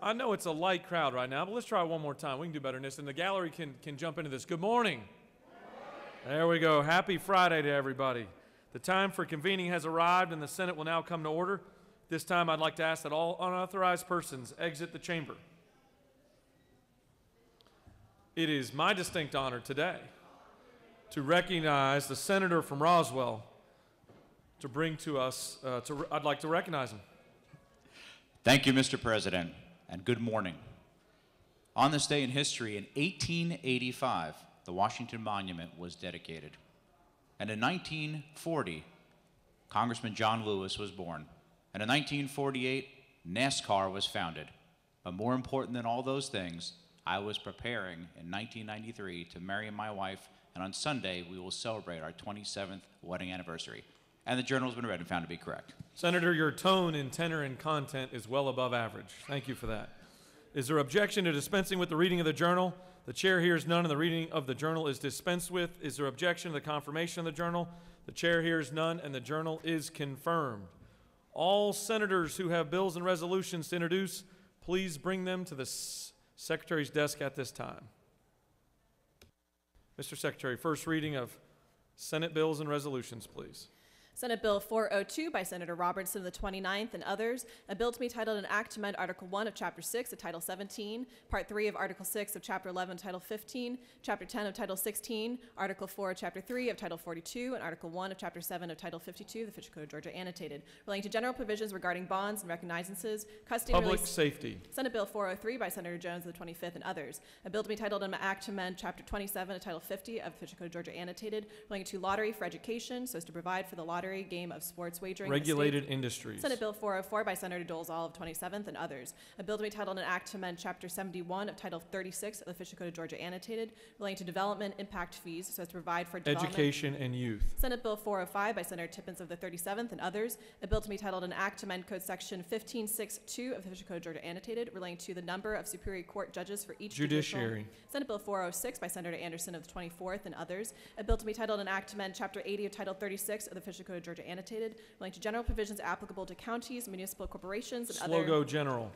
I know it's a light crowd right now, but let's try one more time. We can do better than this, and the gallery can jump into this. Good morning. There we go. Happy Friday to everybody. The time for convening has arrived, and the Senate will now come to order. This time, I'd like to ask that all unauthorized persons exit the chamber. It is my distinct honor today to recognize the senator from Roswell to bring to us, I'd like to recognize him. Thank you, Mr. President, and good morning. On this day in history, in 1885, the Washington Monument was dedicated. And in 1940, Congressman John Lewis was born. And in 1948, NASCAR was founded. But more important than all those things, I was preparing in 1993 to marry my wife, and on Sunday, we will celebrate our 27th wedding anniversary. And the journal has been read and found to be correct. Senator, your tone and tenor and content is well above average. Thank you for that. Is there objection to dispensing with the reading of the journal? The chair hears none, and the reading of the journal is dispensed with. Is there objection to the confirmation of the journal? The chair hears none, and the journal is confirmed. All senators who have bills and resolutions to introduce, please bring them to the Secretary's desk at this time. Mr. Secretary, first reading of Senate bills and resolutions, please. Senate Bill 402 by Senator Robertson of the 29th and others, a bill to be titled an act to amend Article 1 of Chapter 6 of Title 17, Part 3 of Article 6 of Chapter 11 of Title 15, Chapter 10 of Title 16, Article 4 of Chapter 3 of Title 42, and Article 1 of Chapter 7 of Title 52 of the Official Code of Georgia annotated, relating to general provisions regarding bonds and recognizances, custody and Public release. safety. Senate Bill 403 by Senator Jones of the 25th and others, a bill to be titled an act to amend Chapter 27 of Title 50 of the Official Code of Georgia annotated, relating to lottery for education, so as to provide for the lottery game of sports wagering. Regulated industries. Senate Bill 404 by Senator Dolezal of 27th and others, a bill to be titled an act to amend Chapter 71 of Title 36 of the Official Code of Georgia annotated, relating to development impact fees, so as to provide for development. Education and youth. Senate Bill 405 by Senator Tippins of the 37th and others, a bill to be titled an act to amend Code Section 1562 of the Official Code of Georgia annotated, relating to the number of Superior Court judges for each Judiciary. Senate Bill 406 by Senator Anderson of the 24th and others, a bill to be titled an act to amend Chapter 80 of Title 36 of the Official Code of Georgia annotated, relating to general provisions applicable to counties, municipal corporations, and Slogo General.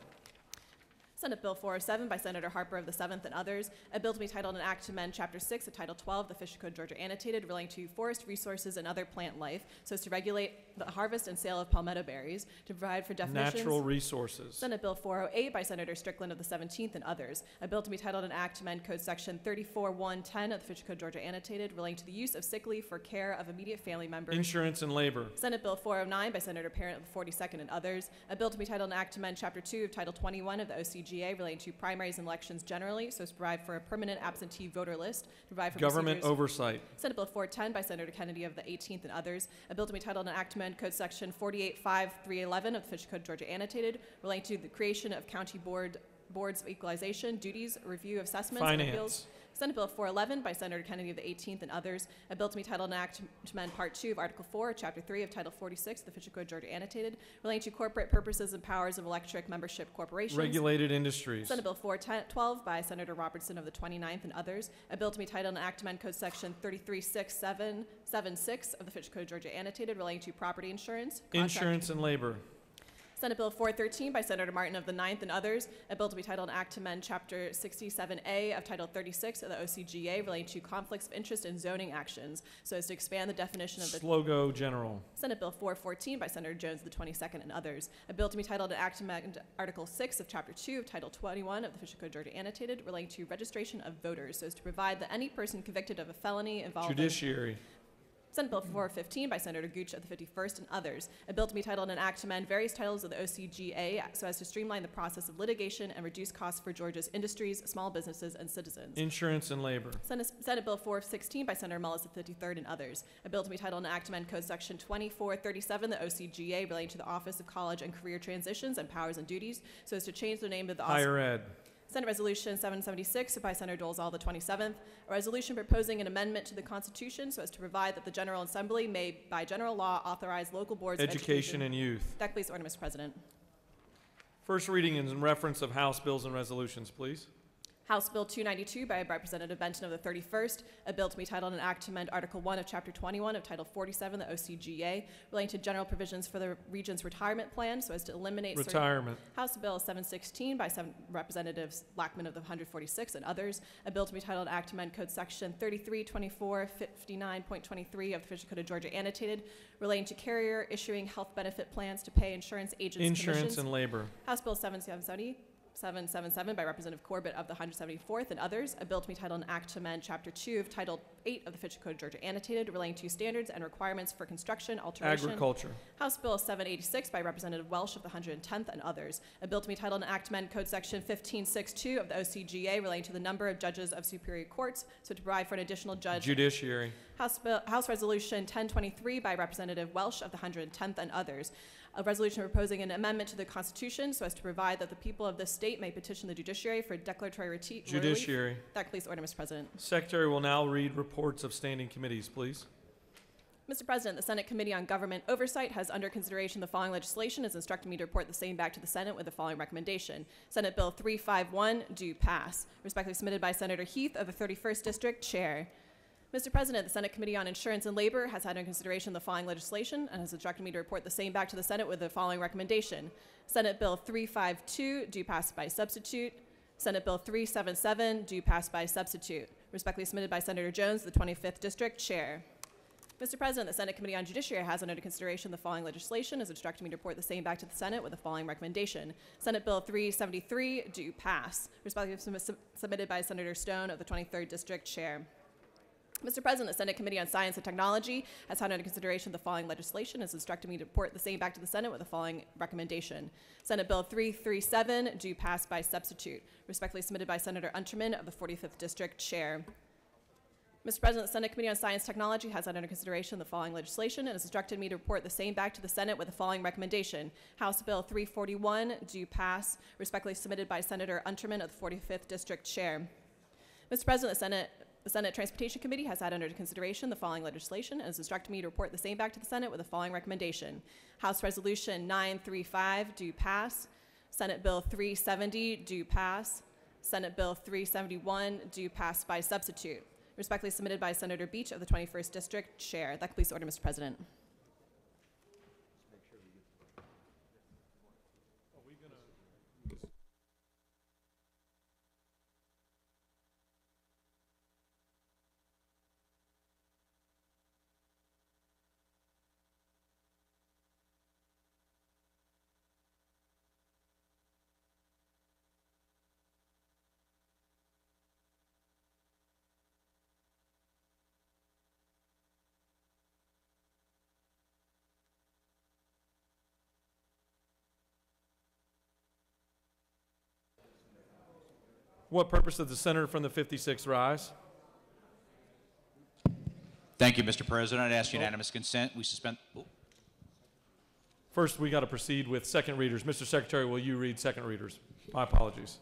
Senate Bill 407 by Senator Harper of the 7th and others, a bill to be titled an act to amend Chapter 6 of Title 12 of the Official Code of Georgia annotated, relating to forest resources and other plant life, so as to regulate the harvest and sale of palmetto berries, to provide for definitions. Natural resources. Senate Bill 408 by Senator Strickland of the 17th and others, a bill to be titled an act to amend Code Section 34110 of the Official Code of Georgia annotated, relating to the use of sick leave for care of immediate family members. Insurance and labor. Senate Bill 409 by Senator Parent of the 42nd and others, a bill to be titled an act to amend Chapter 2 of Title 21 of the OCGA, relating to primaries and elections generally, so as to provide for a permanent absentee voter list, to provide for government procedures. Oversight. Senate Bill 410 by Senator Kennedy of the 18th and others, a bill to be titled an act to amend Code Section 485-311 of the Official Code of Georgia annotated, relating to the creation of county boards of equalization, duties, review of assessments, and appeals. Senate Bill 411 by Senator Kennedy of the 18th and others, a bill to be titled an act to amend Part 2 of Article 4, Chapter 3 of Title 46 of the Official Code of Georgia annotated, relating to corporate purposes and powers of electric membership corporations. Regulated industries. Senate Bill 412 by Senator Robertson of the 29th and others, a bill to be titled an act to amend Code Section 33676 of the Official Code of Georgia annotated, relating to property insurance. Insurance and labor. Senate Bill 413 by Senator Martin of the 9th and others, a bill to be titled an act to amend Chapter 67A of Title 36 of the OCGA, relating to conflicts of interest in zoning actions, so as to expand the definition of the Slogo General. Senate Bill 414 by Senator Jones of the 22nd and others, a bill to be titled an act to amend Article 6 of Chapter 2 of Title 21 of the Official Code of Georgia annotated, relating to registration of voters, so as to provide that any person convicted of a felony involving Judiciary. Senate Bill 415 by Senator Gooch of the 51st and others, a bill to be titled an act to amend various titles of the OCGA so as to streamline the process of litigation and reduce costs for Georgia's industries, small businesses, and citizens. Insurance and labor. Senate Bill 416 by Senator Mullis of the 53rd and others, a bill to be titled an act to amend Code Section 2437 of the OCGA relating to the Office of College and Career Transitions and Powers and Duties so as to change the name of the Higher Ed. Senate Resolution 776 by Senator Dolezal the 27th, a resolution proposing an amendment to the Constitution so as to provide that the General Assembly may, by general law, authorize local boards of education and youth. Deck, please, order, Mr. President. First reading is in reference of House bills and resolutions, please. House Bill 292 by Representative Benton of the 31st, a bill to be titled an act to amend Article 1 of Chapter 21 of Title 47 of the OCGA relating to general provisions for the region's retirement plan so as to eliminate Retirement. House Bill 716 by Representatives Lackman of the 146 and others, a bill to be titled Act to amend Code Section 332459.23 of the Official Code of Georgia annotated relating to carrier issuing health benefit plans to pay insurance agents Insurance commissions. and labor. House Bill 777 by Representative Corbett of the 174th and others, a bill to be titled an act to amend Chapter 2 of Title 8 of the Official Code of Georgia annotated relating to standards and requirements for construction, alteration. Agriculture. House Bill 786 by Representative Welsh of the 110th and others, a bill to be titled an act to amend Code Section 1562 of the OCGA relating to the number of judges of superior courts, so to provide for an additional judge. Judiciary. House Resolution 1023 by Representative Welsh of the 110th and others, a resolution proposing an amendment to the Constitution so as to provide that the people of this state may petition the judiciary for declaratory relief. Judiciary. That completes the order, Mr. President. Secretary will now read reports of standing committees, please. Mr. President, the Senate Committee on Government Oversight has under consideration the following legislation and has instructed me to report the same back to the Senate with the following recommendation. Senate Bill 351 do pass. Respectfully submitted by Senator Heath of the 31st District, Chair. Mr. President, the Senate Committee on Insurance and Labor has had under consideration the following legislation and has instructed me to report the same back to the Senate with the following recommendation. Senate Bill 352 do pass by substitute. Senate Bill 377 do pass by substitute. Respectfully submitted by Senator Jones, the 25th District, Chair. Mr. President, the Senate Committee on Judiciary has under consideration the following legislation, has instructed me to report the same back to the Senate with the following recommendation. Senate Bill 373 do pass. Respectfully submitted by Senator Stone of the 23rd District, Chair. Mr. President, the Senate Committee on Science and Technology has had under consideration the following legislation, has instructed me to report the same back to the Senate with the following recommendation. Senate Bill 337 do pass by substitute. Respectfully submitted by Senator Unterman of the 45th District, Chair. Mr. President, the Senate Committee on Science and Technology has had under consideration the following legislation and has instructed me to report the same back to the Senate with the following recommendation. House Bill 341 do pass. Respectfully submitted by Senator Unterman of the 45th District, Chair. Mr. President, the Senate Transportation Committee has had under consideration the following legislation and has instructed me to report the same back to the Senate with the following recommendation. House Resolution 935 do pass. Senate Bill 370 do pass. Senate Bill 371 do pass by substitute. Respectfully submitted by Senator Beach of the 21st District, Chair. That completes the order, Mr. President. What purpose does the senator from the 56th rise? Thank you, Mr. President. I'd ask unanimous consent. We suspend. First, we got to proceed with second readers. Mr. Secretary, will you read second readers? My apologies.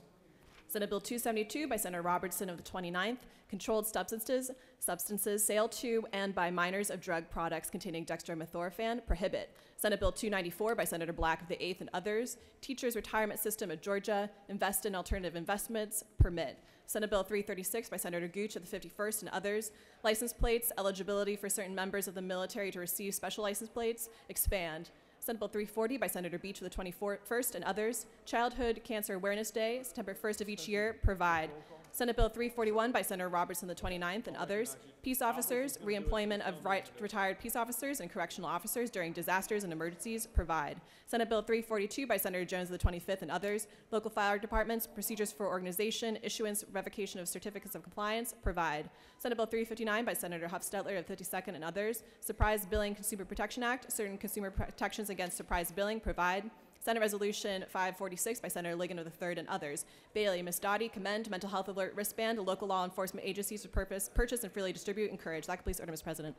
Senate Bill 272 by Senator Robertson of the 29th, controlled substances sale to and by minors of drug products containing dextromethorphan, prohibit. Senate Bill 294 by Senator Black of the 8th and others, teachers retirement system of Georgia, invest in alternative investments, permit. Senate Bill 336 by Senator Gooch of the 51st and others, license plates, eligibility for certain members of the military to receive special license plates, expand. Senate Bill 340 by Senator Beach of the 21st and others, Childhood Cancer Awareness Day, September 1st of each year, provide. Senate Bill 341 by Senator Robertson of the 29th and others, peace officers, reemployment of retired peace officers and correctional officers during disasters and emergencies, provide. Senate Bill 342 by Senator Jones of the 25th and others, local fire departments, procedures for organization, issuance, revocation of certificates of compliance, provide. Senate Bill 359 by Senator Huffstetler of the 52nd and others, Surprise Billing Consumer Protection Act, certain consumer protections against surprise billing, provide. Senate Resolution 546 by Senator Ligon of the 3rd and others. Bailey, Ms. Dottie, commend mental health alert wristband to local law enforcement agencies to purchase and freely distribute. Encourage. That completes the order, Mr. President.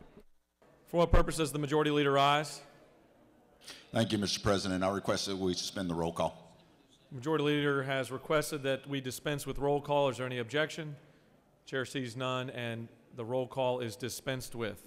For what purpose does the majority leader rise? Thank you, Mr. President. I request that we suspend the roll call. The majority leader has requested that we dispense with roll call. Is there any objection? Chair sees none, and the roll call is dispensed with.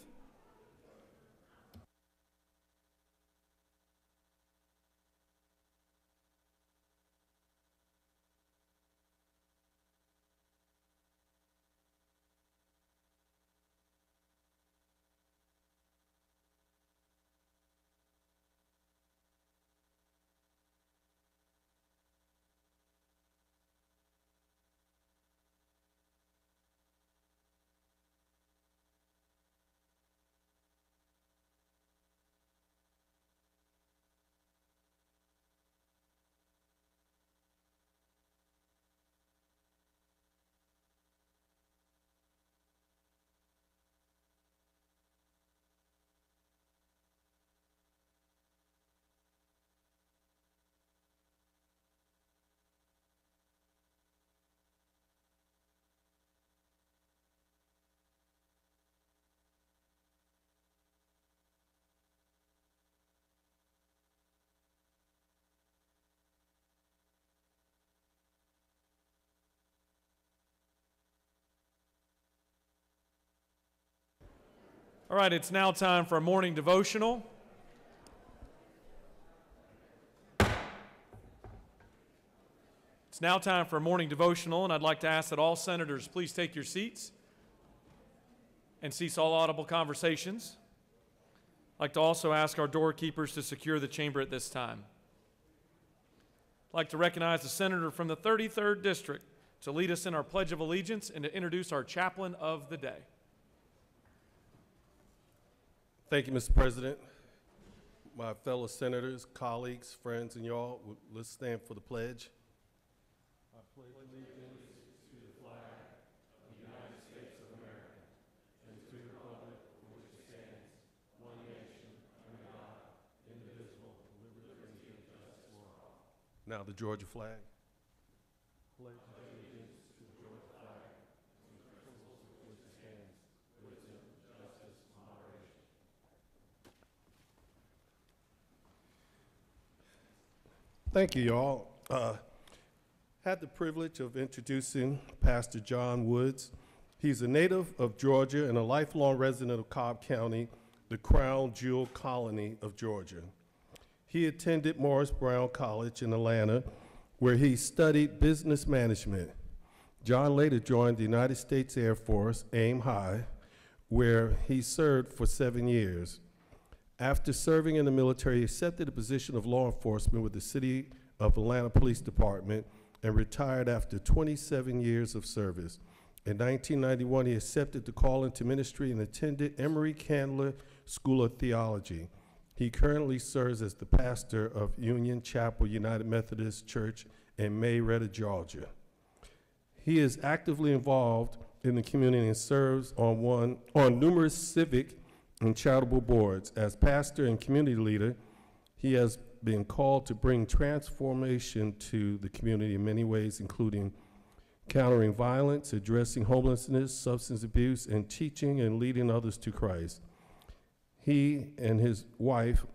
All right, it's now time for a morning devotional. It's now time for a morning devotional, and I'd like to ask that all senators please take your seats and cease all audible conversations. I'd like to also ask our doorkeepers to secure the chamber at this time. I'd like to recognize the senator from the 33rd District to lead us in our Pledge of Allegiance and to introduce our chaplain of the day. Thank you, Mr. President. My fellow senators, colleagues, friends, and y'all, let's stand for the pledge. I pledge allegiance to the flag of the United States of America and to the republic for which it stands, one nation, under God, indivisible, with liberty and justice for all. Now the Georgia flag. Pledge allegiance to the Georgia flag and to the principles for which it stands, wisdom, justice, and moderation. Thank you, y'all. Had the privilege of introducing Pastor John Woods. He's a native of Georgia and a lifelong resident of Cobb County, the crown jewel colony of Georgia. He attended Morris Brown College in Atlanta, where he studied business management. John later joined the United States Air Force, AIM High, where he served for 7 years. After serving in the military, he accepted a position of law enforcement with the City of Atlanta Police Department and retired after 27 years of service. In 1991, he accepted the call into ministry and attended Emory Candler School of Theology. He currently serves as the pastor of Union Chapel United Methodist Church in Marietta, Georgia. He is actively involved in the community and serves on numerous civic and charitable boards. As pastor and community leader, he has been called to bring transformation to the community in many ways, including countering violence, addressing homelessness, substance abuse, and teaching and leading others to Christ. He and his wife,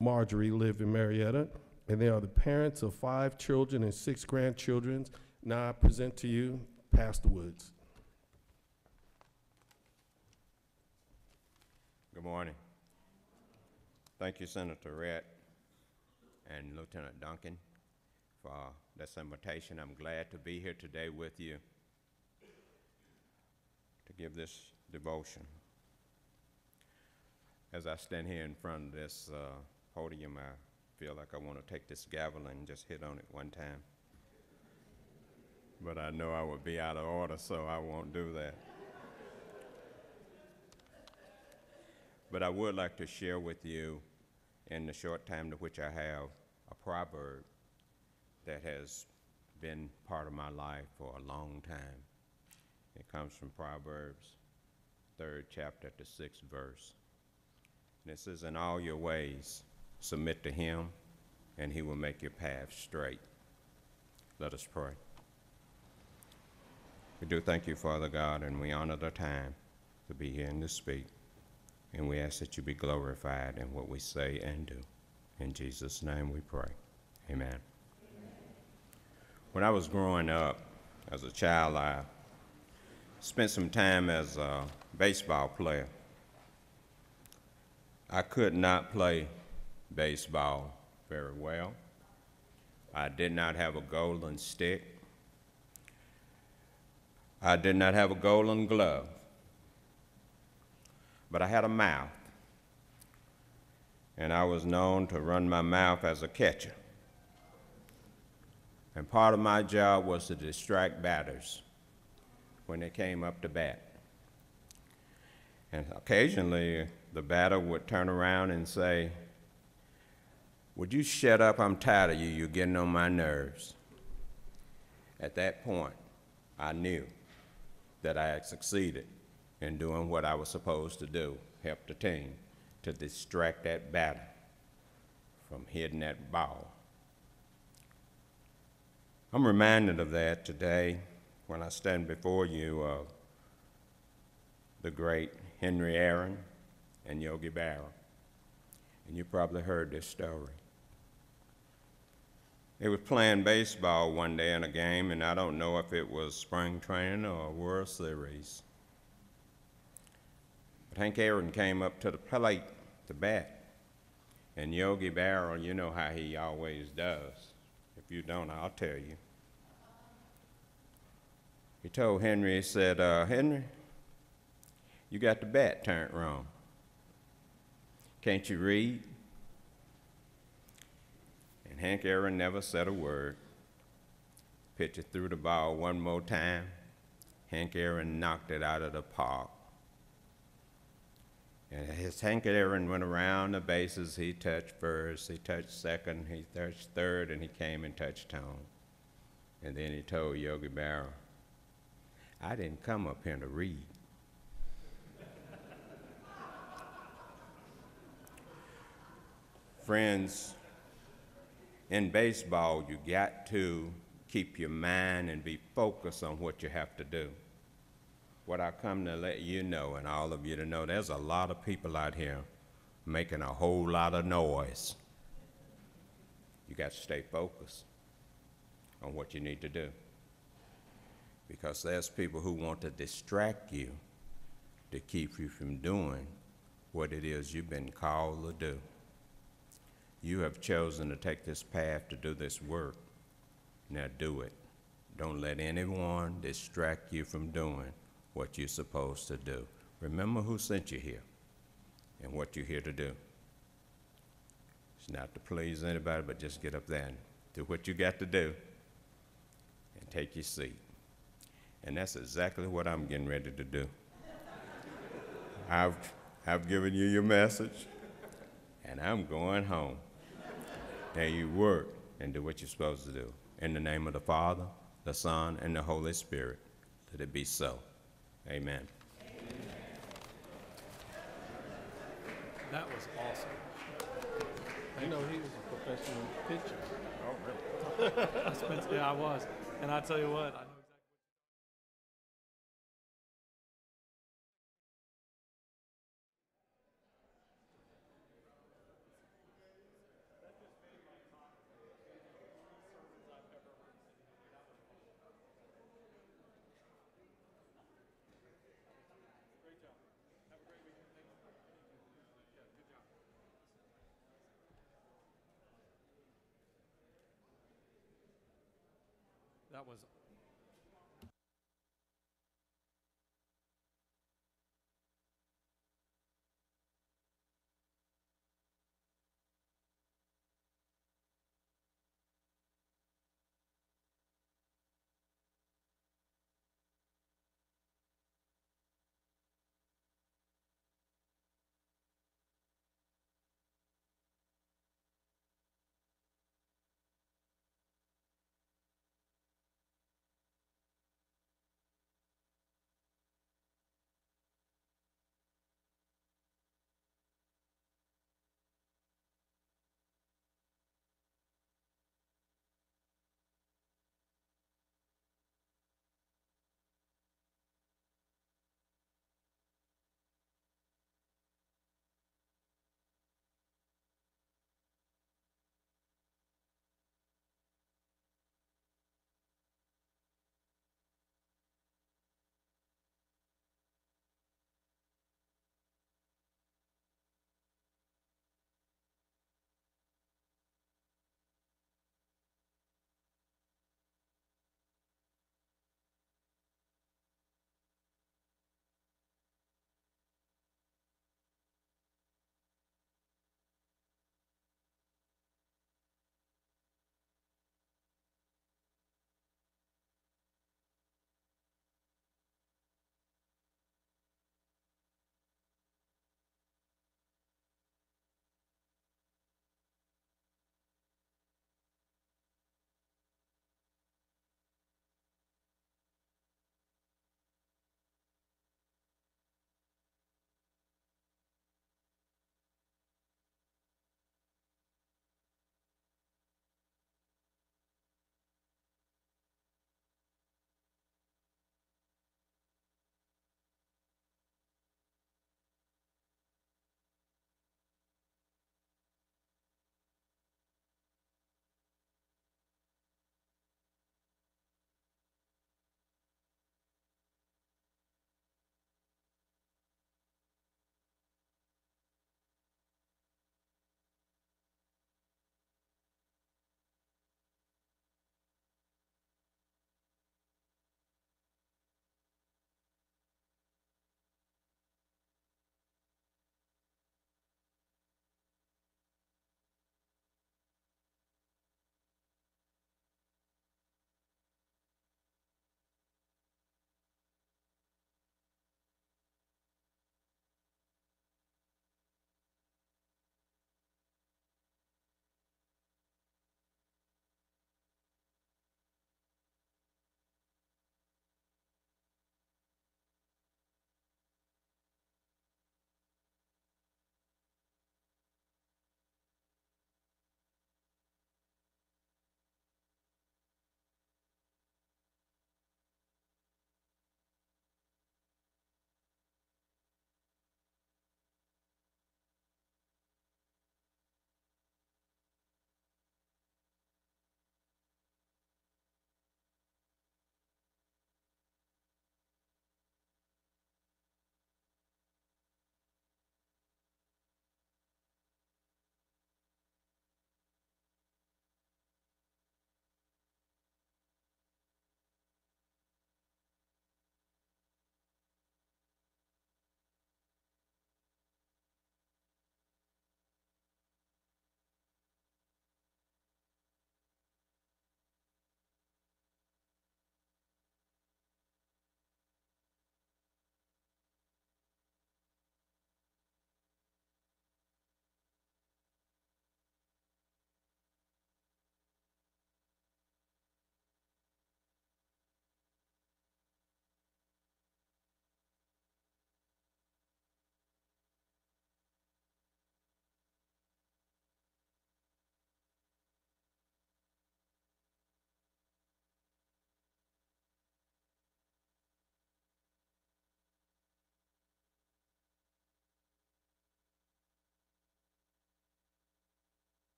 Marjorie, live in Marietta, and they are the parents of 5 children and 6 grandchildren. Now I present to you Pastor Woods. Good morning. Thank you, Senator Rhett and Lieutenant Duncan, for this invitation. I'm glad to be here today with you to give this devotion. As I stand here in front of this podium, I feel like I want to take this gavel and just hit on it one time. But I know I would be out of order, so I won't do that. But I would like to share with you, in the short time to which I have, a proverb that has been part of my life for a long time. It comes from Proverbs, 3rd chapter, the 6th verse. And it says, "In all your ways, submit to him, and he will make your path straight." Let us pray. We do thank you, Father God, and we honor the time to be here and to speak. And we ask that you be glorified in what we say and do. In Jesus' name we pray. Amen. Amen. When I was growing up as a child, I spent some time as a baseball player. I could not play baseball very well. I did not have a golden stick. I did not have a golden glove. But I had a mouth, and I was known to run my mouth as a catcher. And part of my job was to distract batters when they came up to bat. And occasionally, the batter would turn around and say, "Would you shut up? I'm tired of you. You're getting on my nerves." At that point, I knew that I had succeeded in doing what I was supposed to do, help the team to distract that batter from hitting that ball. I'm reminded of that today when I stand before you of the great Henry Aaron and Yogi Berra. And you probably heard this story. They was playing baseball one day in a game, and I don't know if it was spring training or a World Series. But Hank Aaron came up to the plate to bat. And Yogi Berra, you know how he always does. If you don't, I'll tell you. He told Henry, he said, Henry, you got the bat turned wrong. Can't you read? And Hank Aaron never said a word. Pitcher threw the ball one more time. Hank Aaron knocked it out of the park. And as Hank Aaron went around the bases, he touched first, he touched second, he touched third, and he came and touched home. And then he told Yogi Berra, I didn't come up here to read. Friends, in baseball, you got to keep your mind and be focused on what you have to do. What I come to let you know, and all of you to know, there's a lot of people out here making a whole lot of noise. You got to stay focused on what you need to do. Because there's people who want to distract you to keep you from doing what it is you've been called to do. You have chosen to take this path to do this work. Now do it. Don't let anyone distract you from doing what you're supposed to do. Remember who sent you here and what you're here to do. It's not to please anybody, but just get up there and do what you got to do and take your seat. And that's exactly what I'm getting ready to do. I've given you your message, and I'm going home. Now you work and do what you're supposed to do. In the name of the Father, the Son, and the Holy Spirit, let it be so. Amen. That was awesome. You know, he was a professional pitcher. Oh, really? Yeah, I was. And I tell you what, I know exactly. That was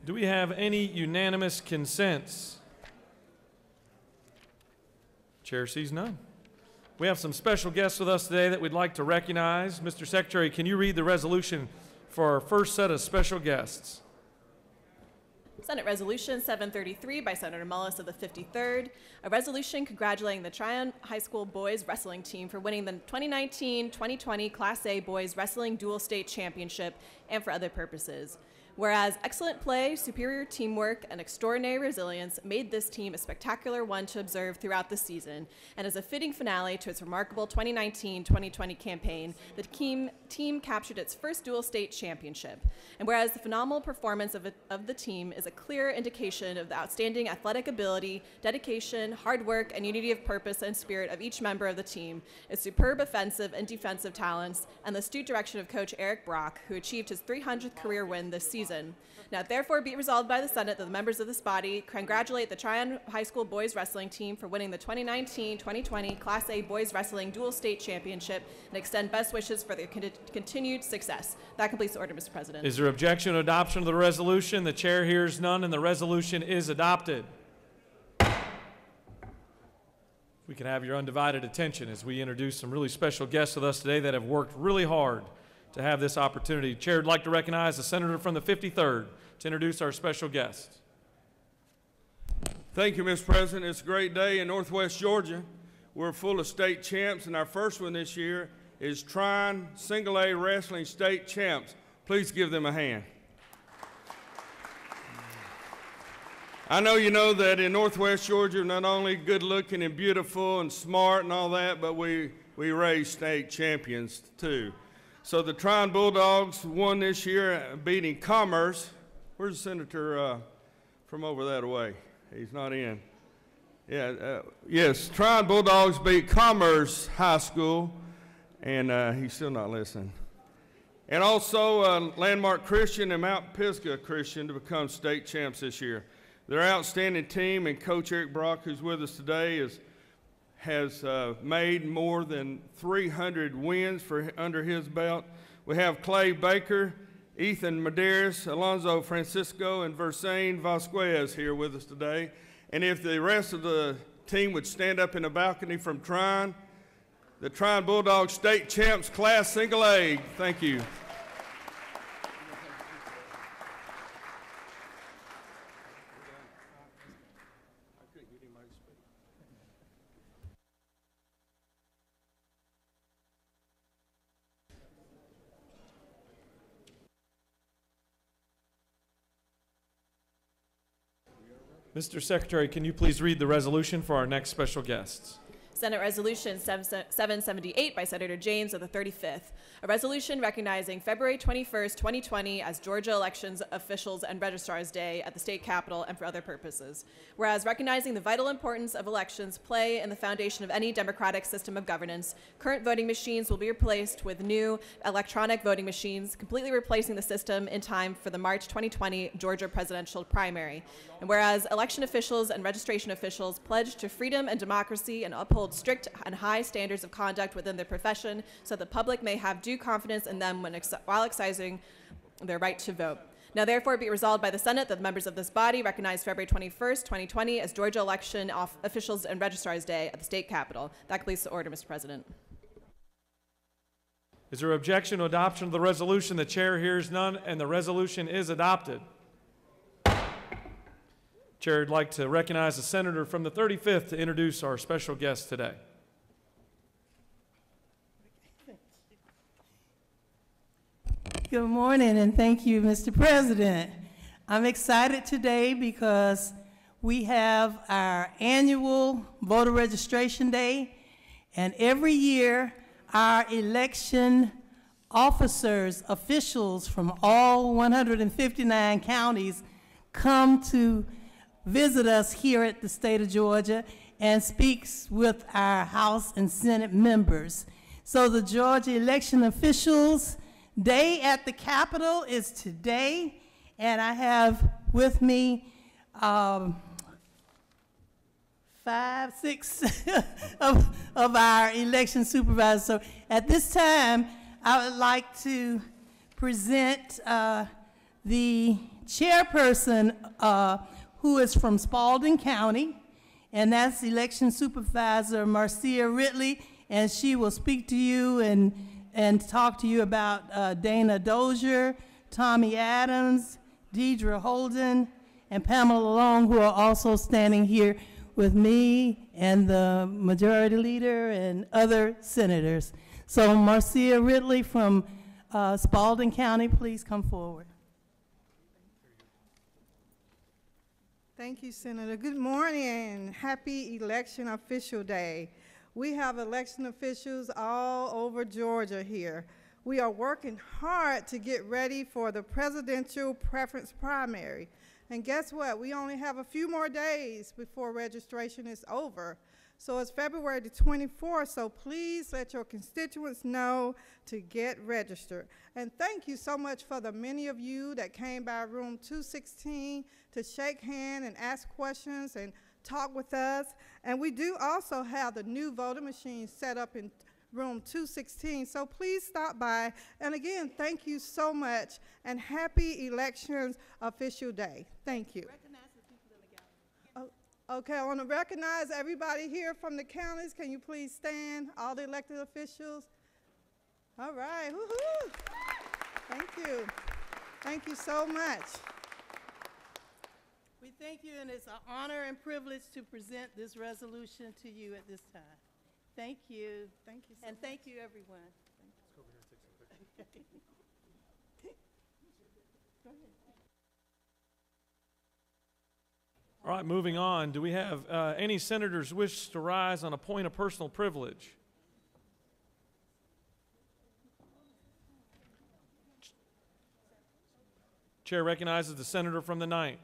Do we have any unanimous consents? Chair sees none. We have some special guests with us today that we'd like to recognize. Mr. Secretary, can you read the resolution for our first set of special guests? Senate Resolution 733 by Senator Mullis of the 53rd, a resolution congratulating the Tryon High School boys wrestling team for winning the 2019-2020 Class A Boys Wrestling Dual State Championship and for other purposes. Whereas excellent play, superior teamwork, and extraordinary resilience made this team a spectacular one to observe throughout the season, and as a fitting finale to its remarkable 2019-2020 campaign, the team captured its first dual state championship. And whereas the phenomenal performance of the team is a clear indication of the outstanding athletic ability, dedication, hard work, and unity of purpose and spirit of each member of the team, its superb offensive and defensive talents, and the astute direction of Coach Eric Brock, who achieved his 300th career win this season. Now, therefore, be it resolved by the Senate that the members of this body congratulate the Tryon High School boys wrestling team for winning the 2019-2020 Class A Boys Wrestling Dual State Championship and extend best wishes for their continued success. That completes the order, Mr. President. Is there objection to adoption of the resolution? The chair hears none, and the resolution is adopted. We can have your undivided attention as we introduce some really special guests with us today that have worked really hard to have this opportunity. Chair would like to recognize the senator from the 53rd to introduce our special guest. Thank you, Mr. President. It's a great day in Northwest Georgia. We're full of state champs, and our first one this year is Tryon Single A Wrestling State Champs. Please give them a hand. I know you know that in Northwest Georgia, we're not only good looking and beautiful and smart and all that, but we raise state champions too. So the Tryon Bulldogs won this year, beating Commerce. Where's the senator from over that way? He's not in. Yeah, yes, Tryon Bulldogs beat Commerce High School, and he's still not listening. And also Landmark Christian and Mount Pisgah Christian to become state champs this year. Their outstanding team and Coach Eric Brock, who's with us today, has made more than 300 wins under his belt. We have Clay Baker, Ethan Medeiros, Alonzo Francisco, and Versailles Vasquez here with us today. And if the rest of the team would stand up in the balcony from Tryon, the Tryon Bulldogs State Champs Class Single A. Thank you. Mr. Secretary, can you please read the resolution for our next special guests? Senate Resolution 778 by Senator James of the 35th, a resolution recognizing February 21st, 2020 as Georgia Elections Officials and Registrars Day at the state capitol and for other purposes. Whereas recognizing the vital importance of elections play in the foundation of any democratic system of governance, current voting machines will be replaced with new electronic voting machines, completely replacing the system in time for the March 2020 Georgia presidential primary. And whereas election officials and registration officials pledge to freedom and democracy and uphold strict and high standards of conduct within their profession so the public may have due confidence in them while exercising their right to vote. Now therefore be it resolved by the Senate that the members of this body recognize February 21st, 2020 as Georgia Election Officials and Registrars Day at the state capitol. That completes the order, Mr. President. Is there objection to adoption of the resolution? The chair hears none, and the resolution is adopted. Chair would like to recognize the senator from the 35th to introduce our special guest today. Good morning, and thank you, Mr. President. I'm excited today because we have our annual voter registration day, and every year our election officers, officials from all 159 counties come to visit us here at the state of Georgia and speaks with our House and Senate members. So the Georgia Election Officials Day at the Capitol is today, and I have with me 5, 6 of our election supervisors. So at this time, I would like to present the chairperson who is from Spalding County, and that's election supervisor Marcia Ridley, and she will speak to you and talk to you about Dana Dozier, Tommy Adams, Deidre Holden, and Pamela Long, who are also standing here with me and the majority leader and other senators. So Marcia Ridley from Spalding County, please come forward. Thank you, Senator. Good morning. Happy Election Official Day. We have election officials all over Georgia here. We are working hard to get ready for the presidential preference primary. And guess what? We only have a few more days before registration is over. So it's February the 24th, so please let your constituents know to get registered. And thank you so much for the many of you that came by room 216 to shake hands and ask questions and talk with us. And we do also have the new voting machines set up in room 216, so please stop by. And again, thank you so much, and happy Elections Official Day. Thank you. Okay, I want to recognize everybody here from the counties. Can you please stand, all the elected officials? All right, woohoo! Thank you. Thank you so much. We thank you, and it's an honor and privilege to present this resolution to you at this time. Thank you. Thank you so and much. thank you, everyone. All right, moving on. Do we have any senators wish to rise on a point of personal privilege? Chair recognizes the senator from the 9th.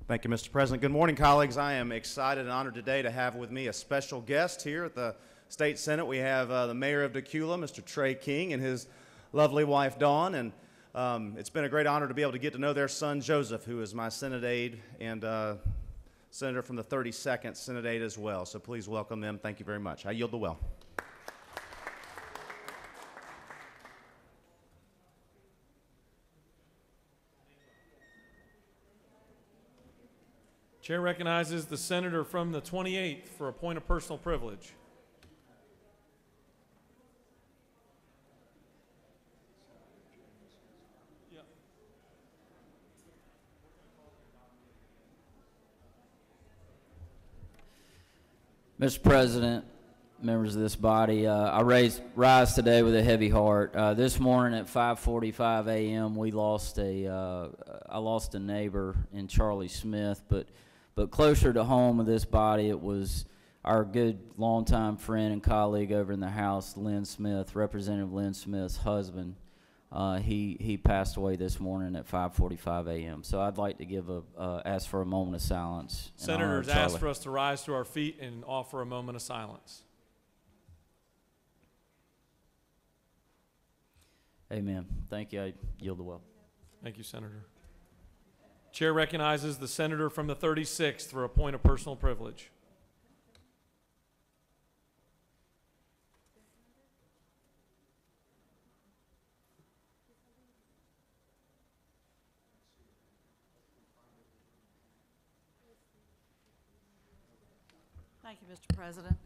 Thank you, Mr. President. Good morning, colleagues. I am excited and honored today to have with me a special guest here at the State Senate. We have the mayor of Decula, Mr. Trey King, and his lovely wife, Dawn. And it's been a great honor to be able to get to know their son, Joseph, who is my Senate aide and senator from the 32nd Senate aide as well. So please welcome them. Thank you very much. I yield the well. Chair recognizes the senator from the 28th for a point of personal privilege. Mr. President, members of this body, I rise today with a heavy heart. This morning at 5:45 a.m. I lost a neighbor in Charlie Smith, but closer to home of this body, it was our good longtime friend and colleague over in the House, Lynn Smith, Representative Lynn Smith's husband. He passed away this morning at 5:45 a.m. So I'd like to ask for a moment of silence. Senators, ask for us to rise to our feet and offer a moment of silence. Amen. Thank you. I yield the well. Thank you, Senator. Chair recognizes the senator from the 36th for a point of personal privilege. Thank you, Mr. President.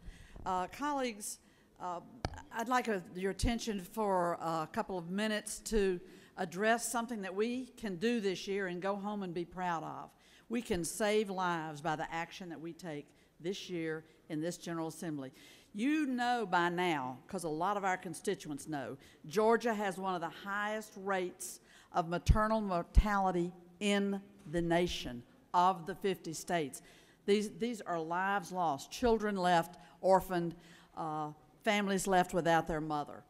Colleagues, I'd like your attention for a couple of minutes to address something that we can do this year and go home and be proud of. We can save lives by the action that we take this year in this General Assembly. You know by now, because a lot of our constituents know, Georgia has one of the highest rates of maternal mortality in the nation of the 50 states. These are lives lost, children left orphaned, families left without their mother.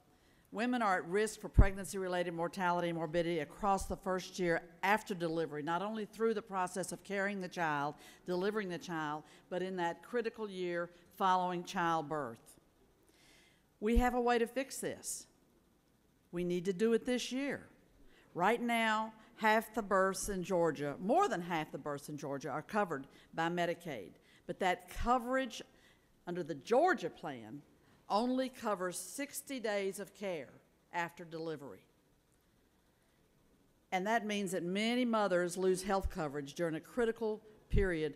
Women are at risk for pregnancy-related mortality and morbidity across the first year after delivery, not only through the process of carrying the child, delivering the child, but in that critical year following childbirth. We have a way to fix this. We need to do it this year. Right now, half the births in Georgia, more than half the births in Georgia, are covered by Medicaid. But that coverage under the Georgia plan only covers 60 days of care after delivery. And that means that many mothers lose health coverage during a critical period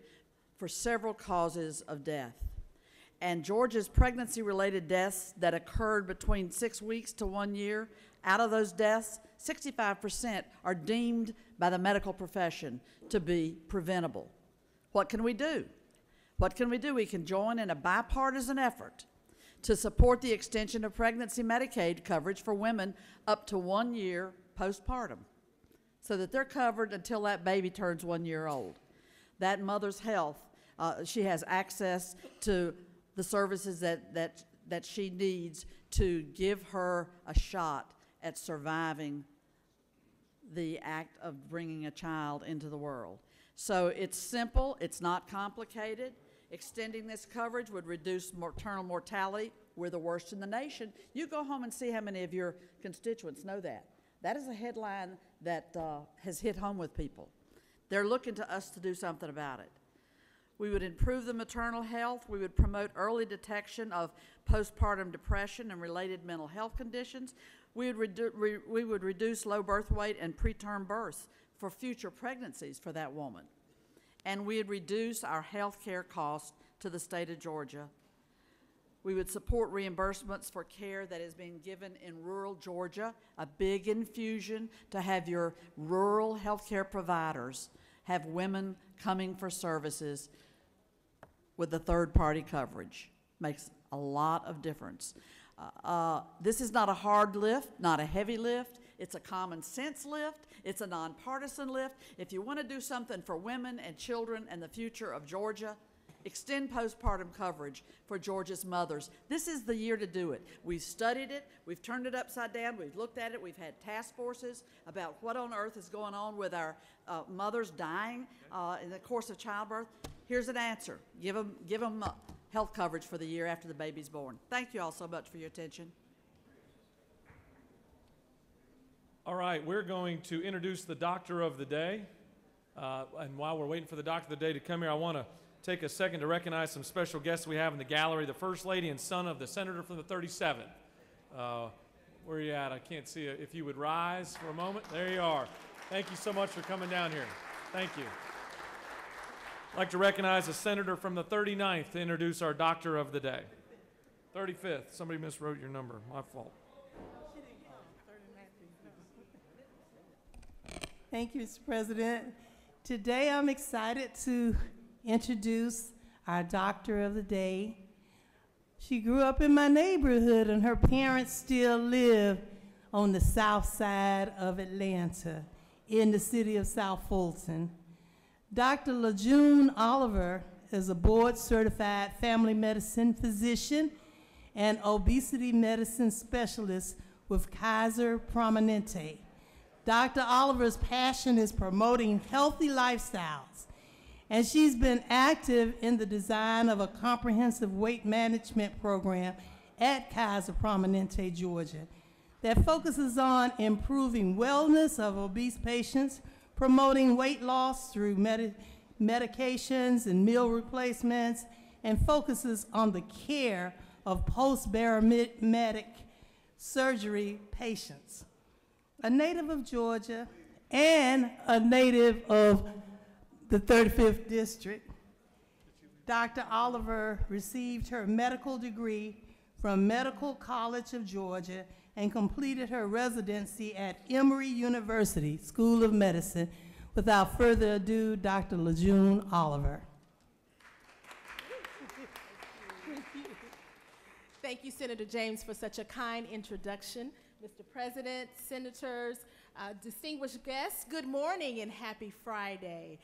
for several causes of death. And Georgia's pregnancy-related deaths that occurred between 6 weeks to 1 year, out of those deaths, 65% are deemed by the medical profession to be preventable. What can we do? What can we do? We can join in a bipartisan effort to support the extension of pregnancy Medicaid coverage for women up to 1 year postpartum, so that they're covered until that baby turns 1 year old. That mother's health, she has access to the services that she needs to give her a shot at surviving the act of bringing a child into the world. So it's simple, it's not complicated. Extending this coverage would reduce maternal mortality. We're the worst in the nation. You go home and see how many of your constituents know that. That is a headline that has hit home with people. They're looking to us to do something about it. We would improve the maternal health. We would promote early detection of postpartum depression and related mental health conditions. We would reduce low birth weight and preterm births for future pregnancies for that woman. And we would reduce our health care costs to the state of Georgia. We would support reimbursements for care that is being given in rural Georgia, a big infusion to have your rural health care providers have women coming for services with the third-party coverage. Makes a lot of difference. This is not a hard lift, not a heavy lift. It's a common sense lift. It's a nonpartisan lift. If you want to do something for women and children and the future of Georgia, extend postpartum coverage for Georgia's mothers. This is the year to do it. We've studied it. We've turned it upside down. We've looked at it. We've had task forces about what on earth is going on with our mothers dying in the course of childbirth. Here's an answer. Give them health coverage for the year after the baby's born. Thank you all so much for your attention. All right, we're going to introduce the Doctor of the Day. And while we're waiting for the Doctor of the Day to come here, I want to take a second to recognize some special guests we have in the gallery. The First Lady and son of the Senator from the 37th. Where are you at? I can't see you. If you would rise for a moment. There you are. Thank you so much for coming down here. Thank you. I'd like to recognize a Senator from the 39th to introduce our Doctor of the Day. 35th. Somebody miswrote your number. My fault. Thank you, Mr. President. Today I'm excited to introduce our Doctor of the Day. She grew up in my neighborhood and her parents still live on the south side of Atlanta in the city of South Fulton. Dr. LaJune Oliver is a board-certified family medicine physician and obesity medicine specialist with Kaiser Permanente. Dr. Oliver's passion is promoting healthy lifestyles, and she's been active in the design of a comprehensive weight management program at Kaiser Permanente, Georgia, that focuses on improving wellness of obese patients, promoting weight loss through medications and meal replacements, and focuses on the care of post-bariatric surgery patients. A native of Georgia and a native of the 35th District, Dr. Oliver received her medical degree from Medical College of Georgia and completed her residency at Emory University School of Medicine. Without further ado, Dr. LaJune Oliver. Thank you, Senator James, for such a kind introduction. Mr. President, senators, distinguished guests, good morning and happy Friday.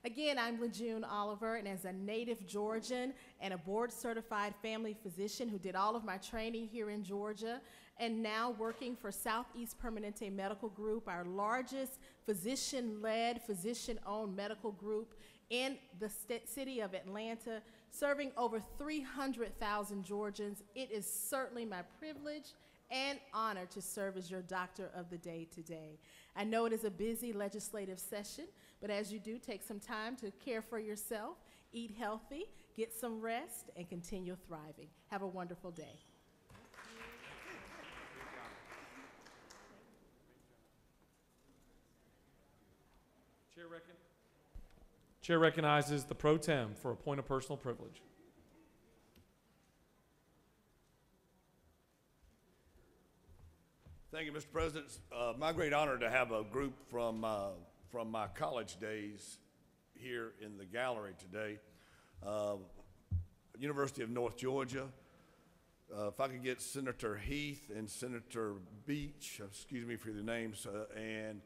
Again, I'm LaJune Oliver, and as a native Georgian and a board-certified family physician who did all of my training here in Georgia, and now working for Southeast Permanente Medical Group, our largest physician-led, physician-owned medical group in the city of Atlanta, serving over 300,000 Georgians. It is certainly my privilege and honor to serve as your Doctor of the Day today. I know it is a busy legislative session, but as you do, take some time to care for yourself, eat healthy, get some rest, and continue thriving. Have a wonderful day. Chair recognizes the pro tem for a point of personal privilege. Thank you, Mr. President. My great honor to have a group from my college days here in the gallery today. University of North Georgia. If I could get Senator Heath and Senator Beach, excuse me for the names, and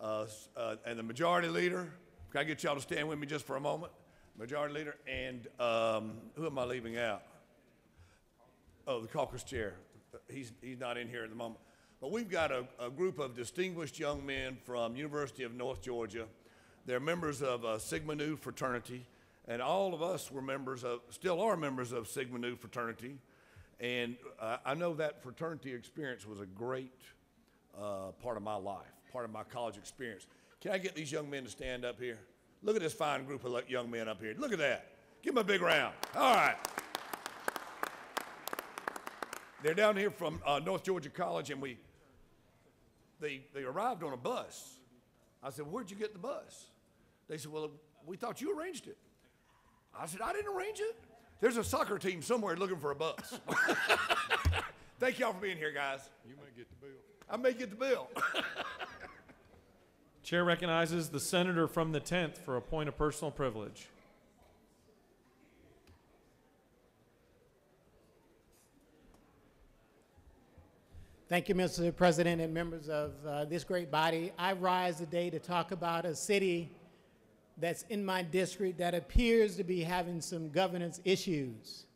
the Majority Leader. Can I get y'all to stand with me just for a moment? Majority Leader, and who am I leaving out? Oh, the caucus chair. He's not in here at the moment. But we've got a group of distinguished young men from University of North Georgia. They're members of Sigma Nu fraternity, and all of us were still are members of Sigma Nu fraternity. And I know that fraternity experience was a great part of my life, part of my college experience. Can I get these young men to stand up here? Look at this fine group of young men up here. Look at that. Give them a big round. All right. They're down here from North Georgia College, and they arrived on a bus. I said, where'd you get the bus? They said, well, we thought you arranged it. I said, I didn't arrange it. There's a soccer team somewhere looking for a bus. Thank y'all for being here, guys. You may get the bill. I may get the bill. Chair recognizes the senator from the 10th for a point of personal privilege. Thank you, Mr. President and members of this great body. I rise today to talk about a city that's in my district that appears to be having some governance issues.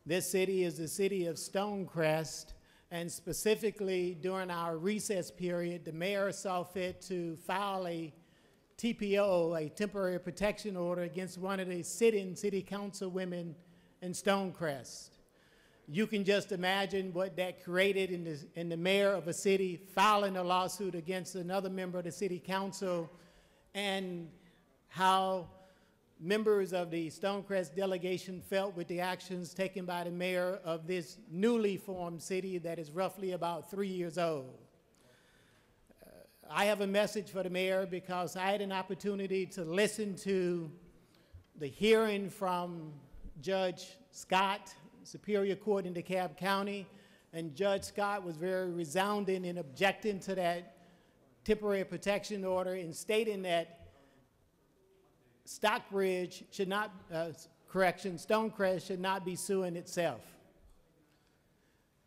This city is the city of Stonecrest, and specifically during our recess period, the mayor saw fit to file a TPO, a temporary protection order, against one of the sitting city council women in Stonecrest. You can just imagine what that created in the mayor of a city filing a lawsuit against another member of the city council, and how members of the Stonecrest delegation felt with the actions taken by the mayor of this newly formed city that is roughly about 3 years old. I have a message for the mayor because I had an opportunity to listen to the hearing from Judge Scott, Superior Court in DeKalb County, and Judge Scott was very resounding in objecting to that temporary protection order and stating that Stockbridge should not, Stonecrest should not be suing itself.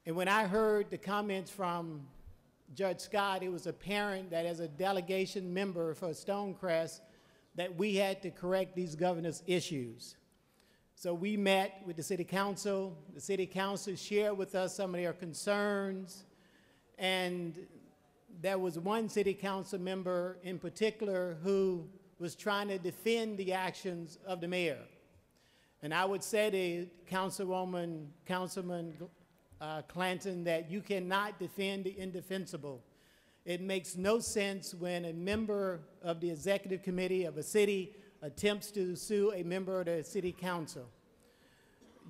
And when I heard the comments from Judge Scott, it was apparent that as a delegation member for Stonecrest, that we had to correct these governance issues. So we met with the city council. The city council shared with us some of their concerns, and there was one city council member in particular who was trying to defend the actions of the mayor. And I would say to Councilman Clanton that you cannot defend the indefensible. It makes no sense when a member of the executive committee of a city attempts to sue a member of the city council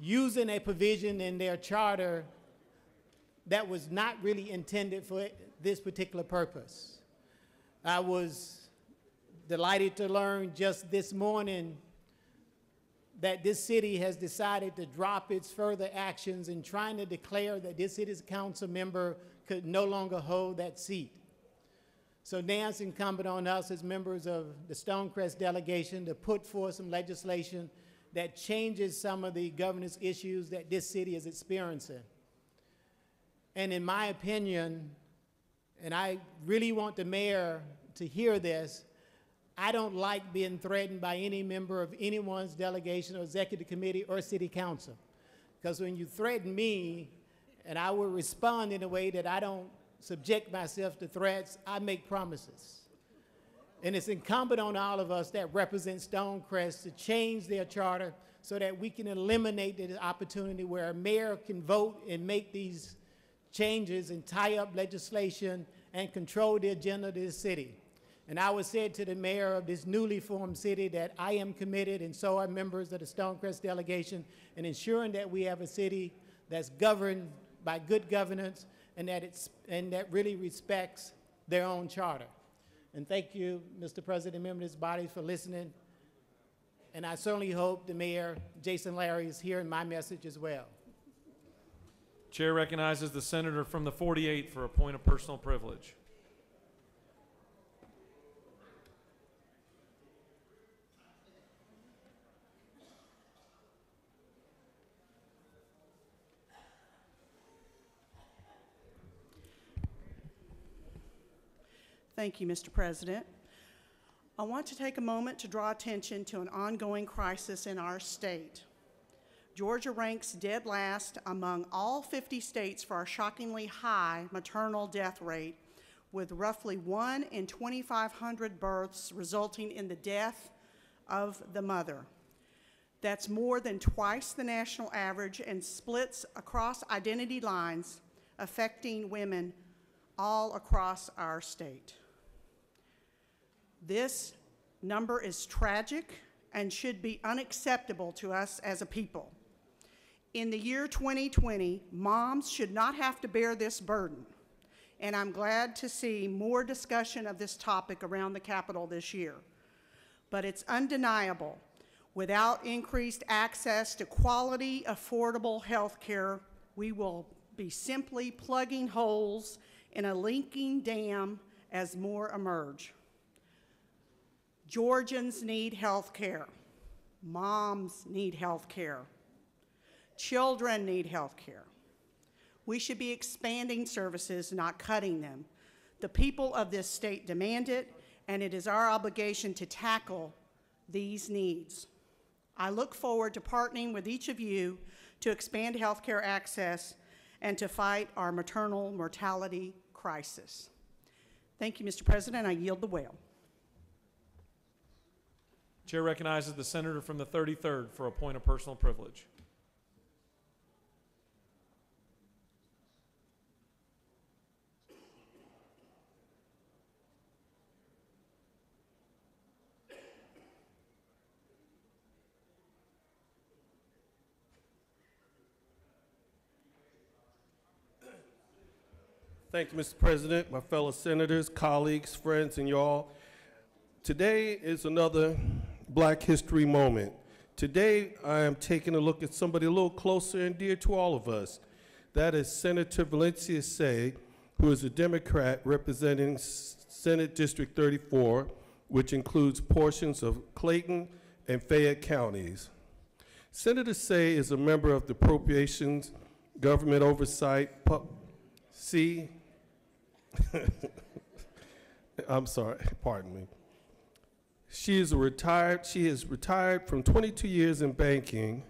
using a provision in their charter that was not really intended for this particular purpose. I was delighted to learn just this morning that this city has decided to drop its further actions in trying to declare that this city's council member could no longer hold that seat. So now it's incumbent on us as members of the Stonecrest delegation to put forth some legislation that changes some of the governance issues that this city is experiencing. And in my opinion, and I really want the mayor to hear this, I don't like being threatened by any member of anyone's delegation or executive committee or city council. Because when you threaten me, and I will respond in a way that I don't subject myself to threats, I make promises. And it's incumbent on all of us that represent Stonecrest to change their charter so that we can eliminate the opportunity where a mayor can vote and make these changes and tie up legislation and control the agenda of this city. And I would say to the mayor of this newly formed city that I am committed, and so are members of the Stonecrest delegation, in ensuring that we have a city that's governed by good governance and that really respects their own charter. And thank you, Mr. President, members of this body, for listening. And I certainly hope the Mayor, Jason Larry, is hearing my message as well. Chair recognizes the senator from the 48th for a point of personal privilege. Thank you, Mr. President. I want to take a moment to draw attention to an ongoing crisis in our state. Georgia ranks dead last among all 50 states for our shockingly high maternal death rate, with roughly 1 in 2,500 births resulting in the death of the mother. That's more than twice the national average and splits across identity lines, affecting women all across our state. This number is tragic and should be unacceptable to us as a people. In the year 2020, moms should not have to bear this burden, and I'm glad to see more discussion of this topic around the Capitol this year. But it's undeniable, without increased access to quality, affordable health care, we will be simply plugging holes in a leaking dam as more emerge. Georgians need health care. Moms need health care. Children need health care. We should be expanding services, not cutting them. The people of this state demand it, and it is our obligation to tackle these needs. I look forward to partnering with each of you to expand health care access and to fight our maternal mortality crisis. Thank you, Mr. President. I yield the wheel. Chair recognizes the senator from the 33rd for a point of personal privilege. Thank you, Mr. President, my fellow senators, colleagues, friends, and y'all. Today is another Black History moment. Today, I am taking a look at somebody a little closer and dear to all of us. That is Senator Valencia Say, who is a Democrat representing Senate District 34, which includes portions of Clayton and Fayette counties. Senator Say is a member of the Appropriations, Government Oversight, I'm sorry, pardon me. She is retired from 22 years in banking,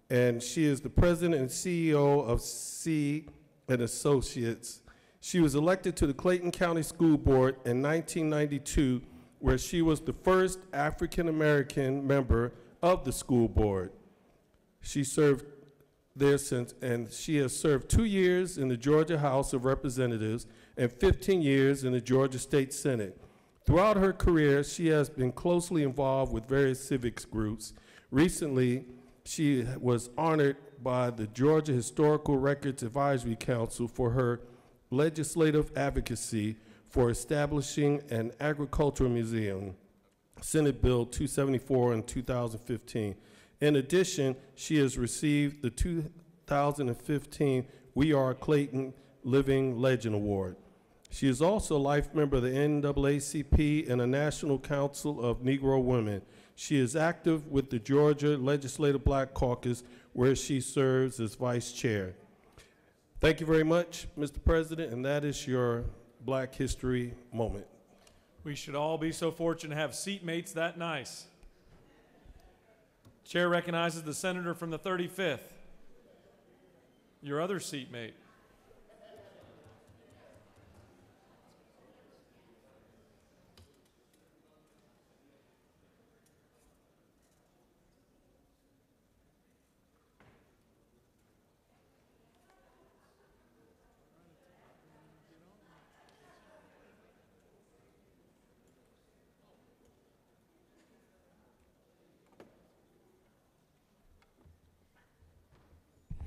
and she is the president and CEO of C and Associates. She was elected to the Clayton County School Board in 1992, where she was the first African-American member of the school board. She served there since, and she has served 2 years in the Georgia House of Representatives and 15 years in the Georgia State Senate. Throughout her career, she has been closely involved with various civics groups. Recently, she was honored by the Georgia Historical Records Advisory Council for her legislative advocacy for establishing an agricultural museum, Senate Bill 274 in 2015. In addition, she has received the 2015 We Are Clayton Living Legend Award. She is also a life member of the NAACP and the National Council of Negro Women. She is active with the Georgia Legislative Black Caucus, where she serves as vice chair. Thank you very much, Mr. President, and that is your Black History moment. We should all be so fortunate to have seatmates that nice. Chair recognizes the senator from the 35th, your other seatmate.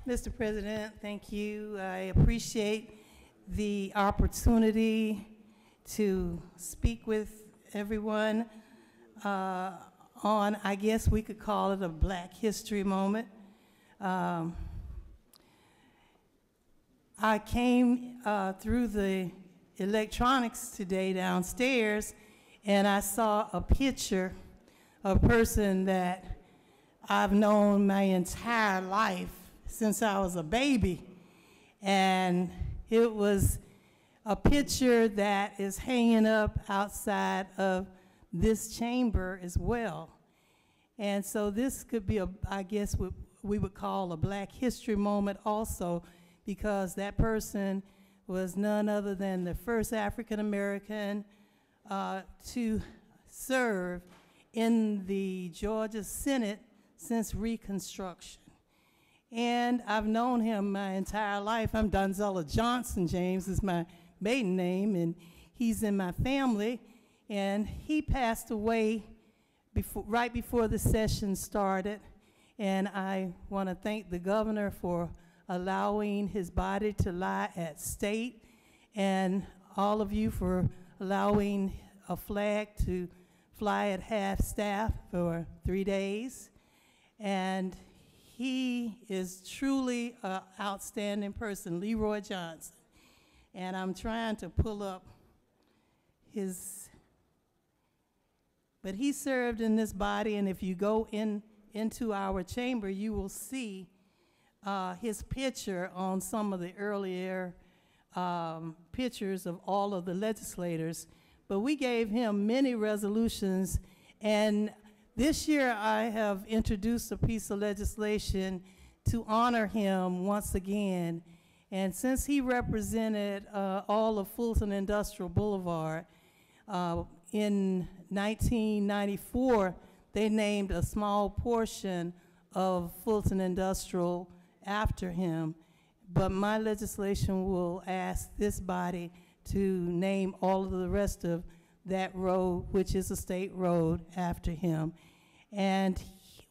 Mr. President, thank you. I appreciate the opportunity to speak with everyone on, I guess we could call it a Black History moment. I came through the electronics today downstairs, and I saw a picture of a person that I've known my entire life since I was a baby. And it was a picture that is hanging up outside of this chamber as well. And so this could be, I guess, what we would call a Black History moment also, because that person was none other than the first African American to serve in the Georgia Senate since Reconstruction. And I've known him my entire life. I'm Donzella Johnson. James is my maiden name, and he's in my family. And he passed away right before the session started. And I want to thank the governor for allowing his body to lie at state, and all of you for allowing a flag to fly at half-staff for 3 days. And he is truly an outstanding person, Leroy Johnson. And I'm trying to pull up but he served in this body, and if you go into our chamber, you will see his picture on some of the earlier pictures of all of the legislators. But we gave him many resolutions, and this year I have introduced a piece of legislation to honor him once again. And since he represented all of Fulton Industrial Boulevard, in 1994, they named a small portion of Fulton Industrial after him. But my legislation will ask this body to name all of the rest of that road, which is a state road, after him. And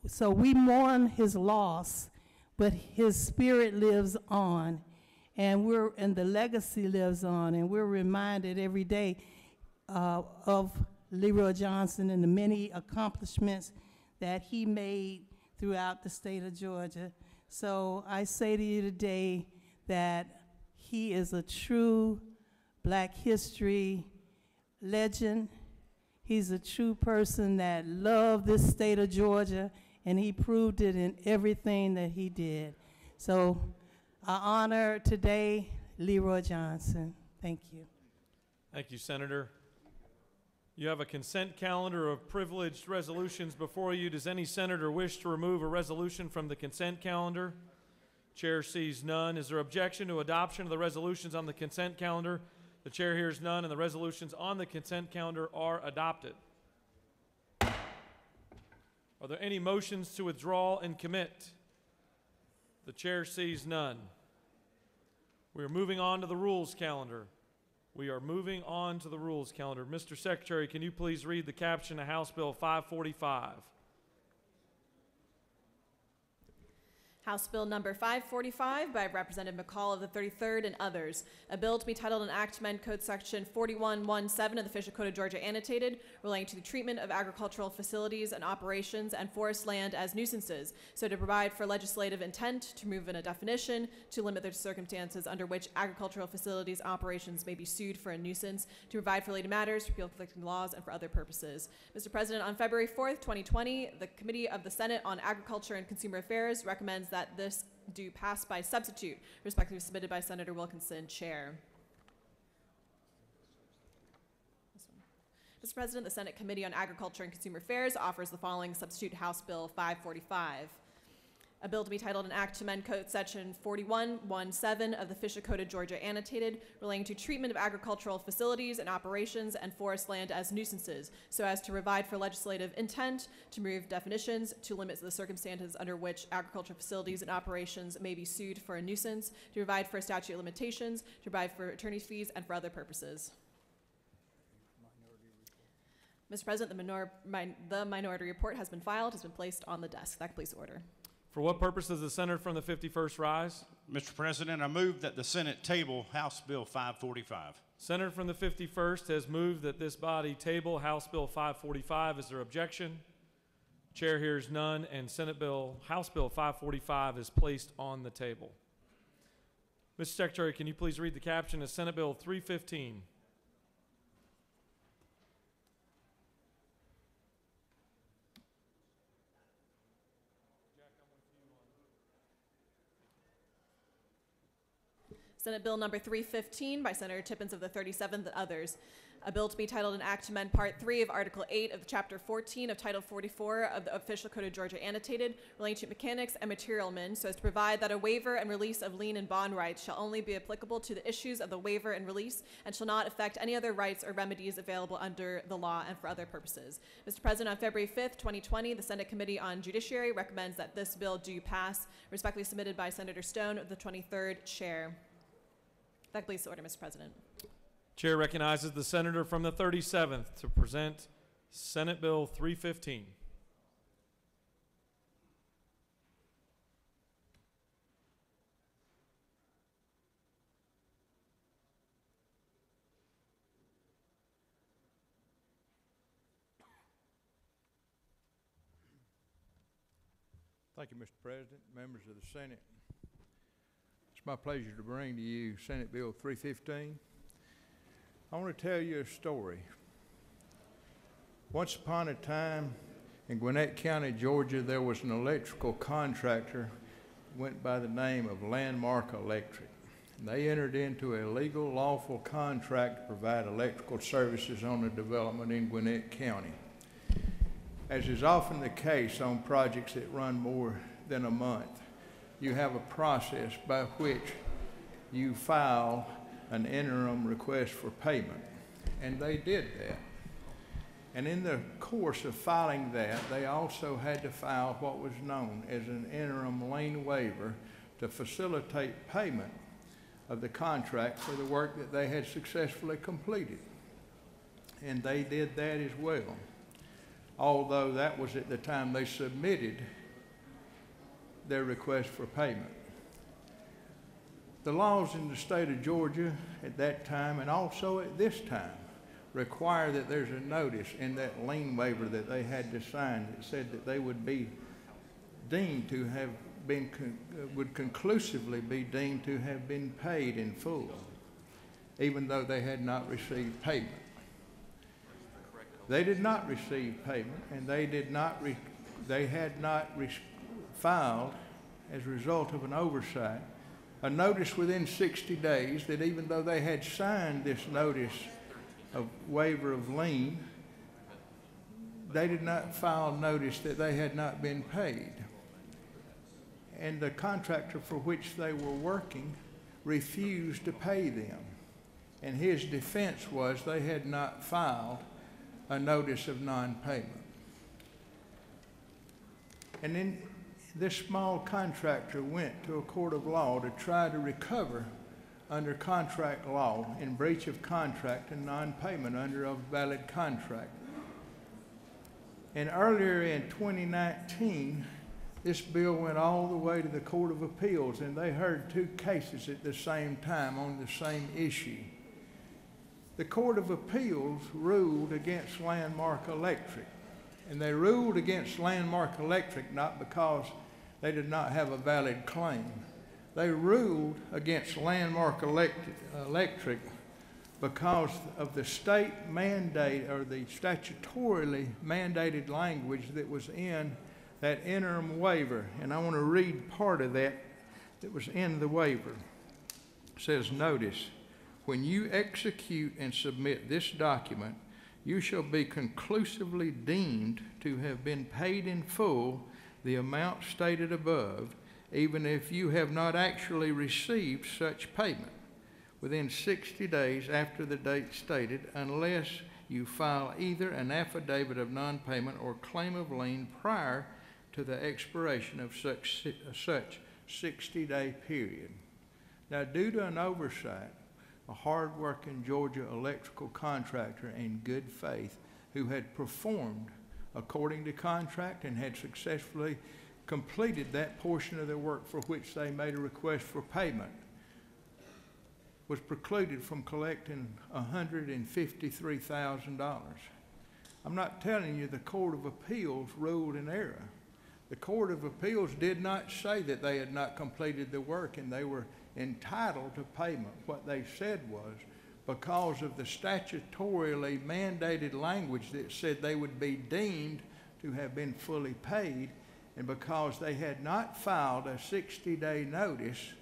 so we mourn his loss, but his spirit lives on, and the legacy lives on, and we're reminded every day of Leroy Johnson and the many accomplishments that he made throughout the state of Georgia. So I say to you today that he is a true Black history legend. He's a true person that loved this state of Georgia, and he proved it in everything that he did. So I honor today Leroy Johnson. Thank you. Thank you, Senator. You have a consent calendar of privileged resolutions before you. Does any senator wish to remove a resolution from the consent calendar? Chair sees none. Is there objection to adoption of the resolutions on the consent calendar? The chair hears none, and the resolutions on the consent calendar are adopted. Are there any motions to withdraw and commit? The chair sees none. We are moving on to the rules calendar. Mr. Secretary, can you please read the caption of House Bill 545? House Bill number 545 by Representative McCall of the 33rd and others. A bill to be titled an act to amend Code Section 4117 of the Official Code of Georgia Annotated relating to the treatment of agricultural facilities and operations and forest land as nuisances, so to provide for legislative intent, to remove in a definition, to limit the circumstances under which agricultural facilities and operations may be sued for a nuisance, to provide for related matters, to repeal conflicting laws, and for other purposes. Mr. President, on February 4th, 2020, the Committee of the Senate on Agriculture and Consumer Affairs recommends that this do pass by substitute, respectively submitted by Senator Wilkinson, Chair. Mr. President, the Senate Committee on Agriculture and Consumer Affairs offers the following substitute House Bill 545. A bill to be titled an act to amend Code Section 4117 of the Official Code of Georgia Annotated relating to treatment of agricultural facilities and operations and forest land as nuisances, so as to provide for legislative intent, to remove definitions, to limit the circumstances under which agricultural facilities and operations may be sued for a nuisance, to provide for statute of limitations, to provide for attorney's fees, and for other purposes. Mr. President, the minority report has been filed, has been placed on the desk. That completes the order. For what purpose does the senator from the 51st rise? Mr. President, I move that the Senate table House Bill 545. Senator from the 51st has moved that this body table House Bill 545. Is there objection? Chair hears none, and House Bill 545 is placed on the table. Mr. Secretary, can you please read the caption of Senate Bill 315? Senate Bill number 315 by Senator Tippins of the 37th and others. A bill to be titled an Act to amend Part 3 of Article 8 of Chapter 14 of Title 44 of the Official Code of Georgia Annotated relating to mechanics and materialmen so as to provide that a waiver and release of lien and bond rights shall only be applicable to the issues of the waiver and release and shall not affect any other rights or remedies available under the law and for other purposes. Mr. President, on February 5th, 2020, the Senate Committee on Judiciary recommends that this bill do pass. Respectfully submitted by Senator Stone of the 23rd chair. That completes the order, Mr. President. Chair recognizes the senator from the 37th to present Senate Bill 315. Thank you, Mr. President, members of the Senate. It's my pleasure to bring to you Senate Bill 315. I want to tell you a story. Once upon a time in Gwinnett County, Georgia, there was an electrical contractor who went by the name of Landmark Electric. And they entered into a legal, lawful contract to provide electrical services on a development in Gwinnett County. As is often the case on projects that run more than a month, you have a process by which you file an interim request for payment. And they did that. And in the course of filing that, they also had to file what was known as an interim lien waiver to facilitate payment of the contract for the work that they had successfully completed. And they did that as well, although that was at the time they submitted their request for payment. The laws in the state of Georgia at that time and also at this time require that there's a notice in that lien waiver that they had to sign that said that they would be deemed to have been, would conclusively be deemed to have been paid in full, even though they had not received payment. They did not receive payment, and they had not filed, as a result of an oversight, a notice within 60 days that even though they had signed this notice of waiver of lien, they did not file notice that they had not been paid. And the contractor for which they were working refused to pay them. And his defense was they had not filed a notice of non-payment. And then this small contractor went to a court of law to try to recover under contract law in breach of contract and non-payment under a valid contract. And earlier in 2019, this bill went all the way to the Court of Appeals, and they heard two cases at the same time on the same issue. The Court of Appeals ruled against Landmark Electric, and they ruled against Landmark Electric not because they did not have a valid claim. They ruled against Landmark Electric because of the state mandate or the statutorily mandated language that was in that interim waiver. And I want to read part of that was in the waiver. It says, "Notice, when you execute and submit this document, you shall be conclusively deemed to have been paid in full the amount stated above, even if you have not actually received such payment within 60 days after the date stated, unless you file either an affidavit of non-payment or claim of lien prior to the expiration of such 60-day period." Now, due to an oversight, a hard-working Georgia electrical contractor in good faith who had performed according to contract and had successfully completed that portion of their work for which they made a request for payment, was precluded from collecting $153,000. I'm not telling you the Court of Appeals ruled in error. The Court of Appeals did not say that they had not completed the work and they were entitled to payment. What they said was, because of the statutorily mandated language that said they would be deemed to have been fully paid, and because they had not filed a 60-day notice,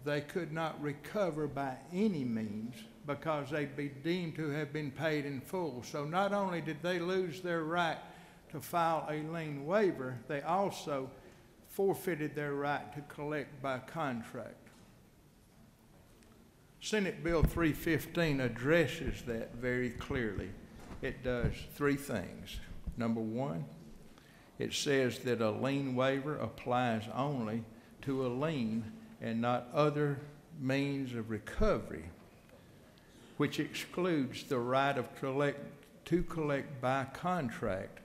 they could not recover by any means because they'd be deemed to have been paid in full. So not only did they lose their right to file a lien waiver, they also forfeited their right to collect by contract. Senate Bill 315 addresses that very clearly. It does three things. Number one, it says that a lien waiver applies only to a lien and not other means of recovery, which excludes the right to collect by contract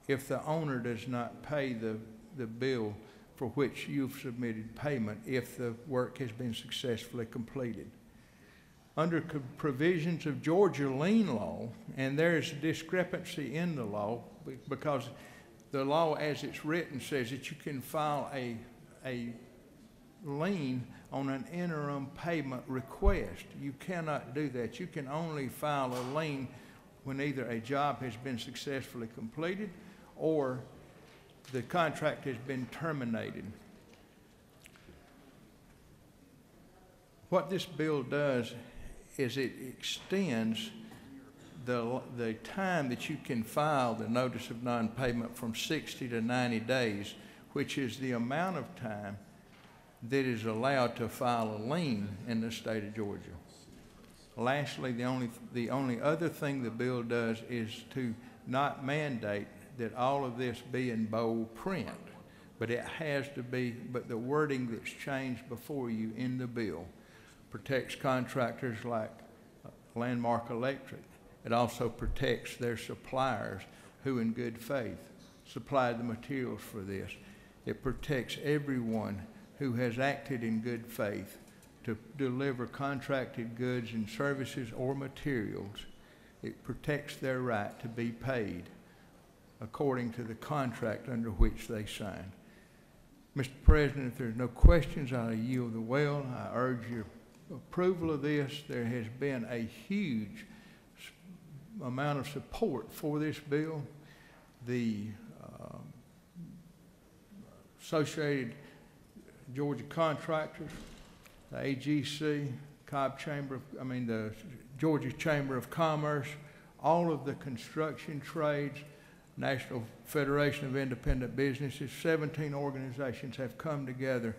if the owner does not pay the bill for which you've submitted payment if the work has been successfully completed. Under provisions of Georgia lien law, and there is a discrepancy in the law because the law as it's written says that you can file a lien on an interim payment request. You cannot do that. You can only file a lien when either a job has been successfully completed or the contract has been terminated. What this bill does is it extends the time that you can file the notice of non-payment from 60 to 90 days, which is the amount of time that is allowed to file a lien in the state of Georgia. Lastly, the only other thing the bill does is to not mandate that all of this be in bold print, but it has to be, but the wording that's changed before you in the bill protects contractors like Landmark Electric. It also protects their suppliers who in good faith supplied the materials for this. It protects everyone who has acted in good faith to deliver contracted goods and services or materials. It protects their right to be paid according to the contract under which they signed. Mr. President, if there's no questions, I'll yield the well. I urge your approval of this. There has been a huge amount of support for this bill. The Associated Georgia Contractors, the AGC, the Georgia Chamber of Commerce, all of the construction trades, National Federation of Independent Businesses, 17 organizations have come together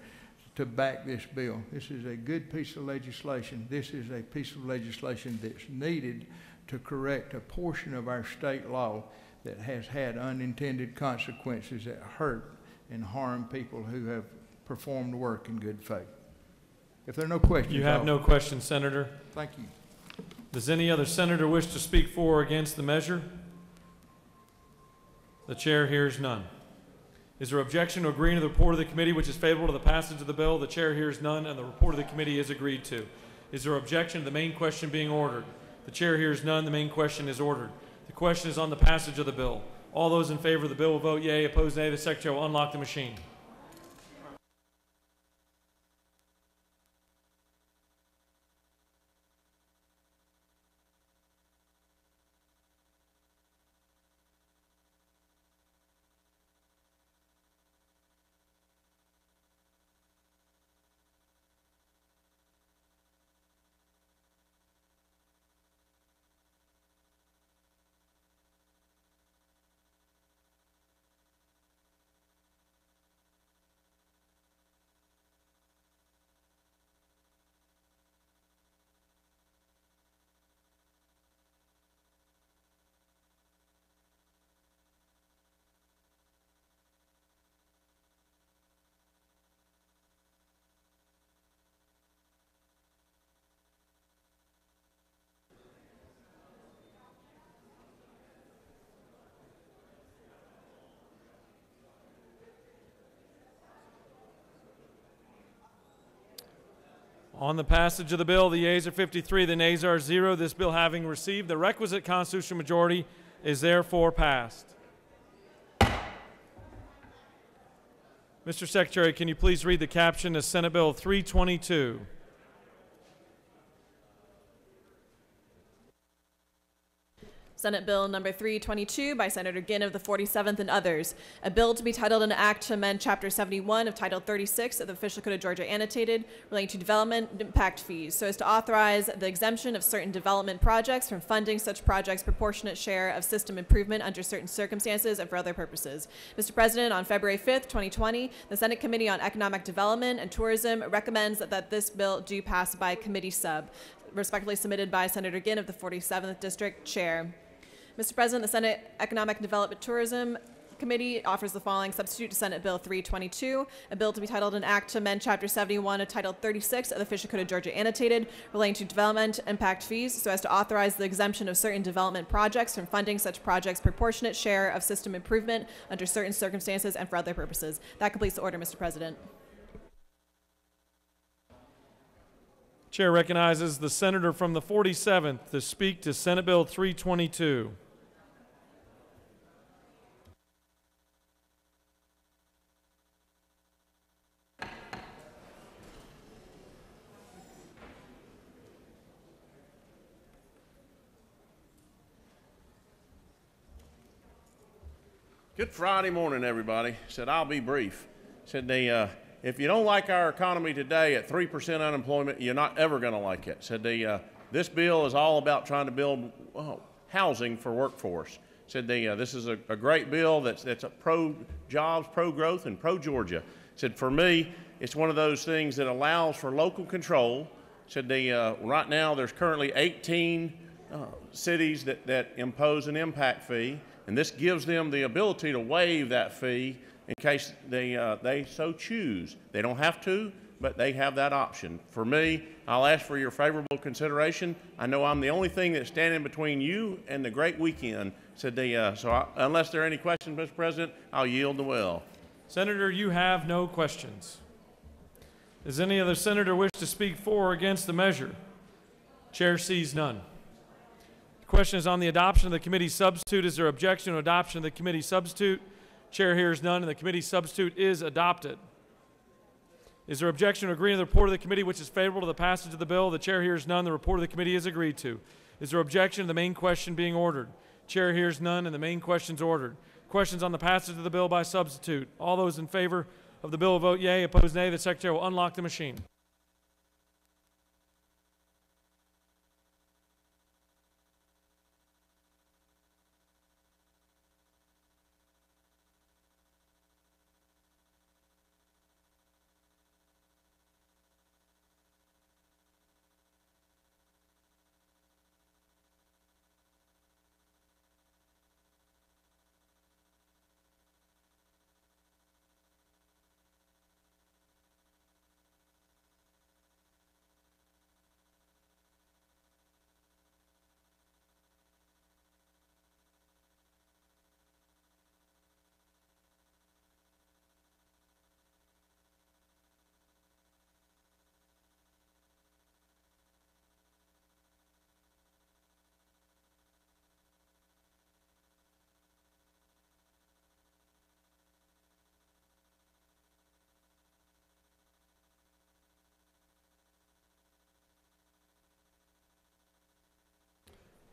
to back this bill. This is a good piece of legislation. This is a piece of legislation that's needed to correct a portion of our state law that has had unintended consequences that hurt and harm people who have performed work in good faith. If there are no questions. You have no questions, Senator. Thank you. Does any other senator wish to speak for or against the measure? The chair hears none. Is there objection to agreeing to the report of the committee which is favorable to the passage of the bill? The chair hears none, and the report of the committee is agreed to. Is there objection to the main question being ordered? The chair hears none. The main question is ordered. The question is on the passage of the bill. All those in favor of the bill will vote yea. Opposed, nay. The secretary will unlock the machine. On the passage of the bill, the yeas are 53, the nays are 0. This bill having received the requisite constitutional majority is therefore passed. Mr. Secretary, can you please read the caption to Senate Bill 322? Senate Bill number 322 by Senator Ginn of the 47th and others. A bill to be titled an act to amend Chapter 71 of Title 36 of the Official Code of Georgia annotated relating to development impact fees so as to authorize the exemption of certain development projects from funding such projects' proportionate share of system improvement under certain circumstances and for other purposes. Mr. President, on February 5th, 2020, the Senate Committee on Economic Development and Tourism recommends that this bill do pass by committee sub, respectively submitted by Senator Ginn of the 47th District Chair. Mr. President, the Senate Economic Development Tourism Committee offers the following substitute to Senate Bill 322, a bill to be titled an act to amend Chapter 71 of Title 36 of the Official Code of Georgia annotated relating to development impact fees so as to authorize the exemption of certain development projects from funding such projects' proportionate share of system improvement under certain circumstances and for other purposes. That completes the order, Mr. President. Chair recognizes the senator from the 47th to speak to Senate Bill 322. Good Friday morning, everybody. Said I'll be brief. Said if you don't like our economy today at 3% unemployment, you're not ever going to like it. Said this bill is all about trying to build housing for workforce. Said this is a great bill that's a pro-jobs, pro-growth, and pro-Georgia. Said for me, it's one of those things that allows for local control. Said right now there's currently 18 cities that impose an impact fee. And this gives them the ability to waive that fee in case they so choose. They don't have to, but they have that option. For me, I'll ask for your favorable consideration. I know I'm the only thing that's standing between you and the great weekend. Said unless there are any questions, Mr. President, I'll yield the well. Senator, you have no questions. Does any other senator wish to speak for or against the measure? Chair sees none. The question is on the adoption of the committee substitute. Is there objection to adoption of the committee substitute? Chair hears none, and the committee substitute is adopted. Is there objection to agreeing to the report of the committee which is favorable to the passage of the bill? The chair hears none. The report of the committee is agreed to. Is there objection to the main question being ordered? Chair hears none, and the main question is ordered. Questions on the passage of the bill by substitute. All those in favor of the bill will vote yea. Opposed, nay. The secretary will unlock the machine.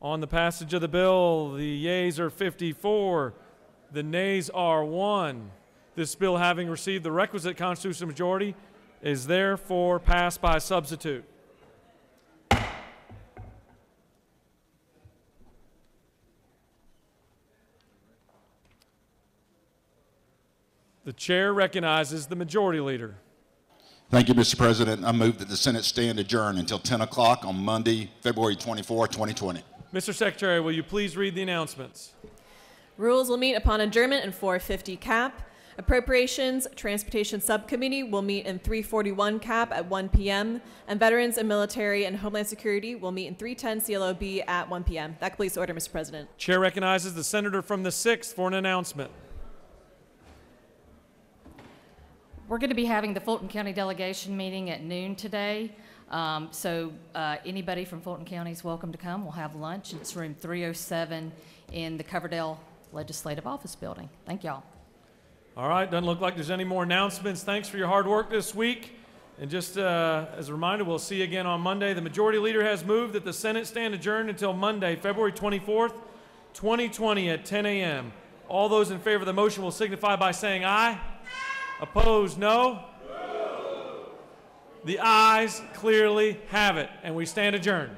On the passage of the bill, the yeas are 54, the nays are 1. This bill, having received the requisite constitutional majority, is therefore passed by substitute. The chair recognizes the majority leader. Thank you, Mr. President. I move that the Senate stand adjourned until 10 o'clock on Monday, February 24, 2020. Mr. Secretary, will you please read the announcements? Rules will meet upon adjournment in 450 cap. Appropriations Transportation Subcommittee will meet in 341 cap at 1 p.m. And Veterans and Military and Homeland Security will meet in 310 CLOB at 1 p.m. That completes the order, Mr. President. Chair recognizes the senator from the 6th for an announcement. We're going to be having the Fulton County delegation meeting at noon today. So anybody from Fulton County is welcome to come. We'll have lunch. It's room 307 in the Coverdale Legislative Office Building. Thank y'all. All right, doesn't look like there's any more announcements. Thanks for your hard work this week. And just as a reminder, we'll see you again on Monday. The Majority Leader has moved that the Senate stand adjourned until Monday, February 24th, 2020 at 10 a.m. All those in favor of the motion will signify by saying aye. Opposed, no? No. The ayes clearly have it, and we stand adjourned.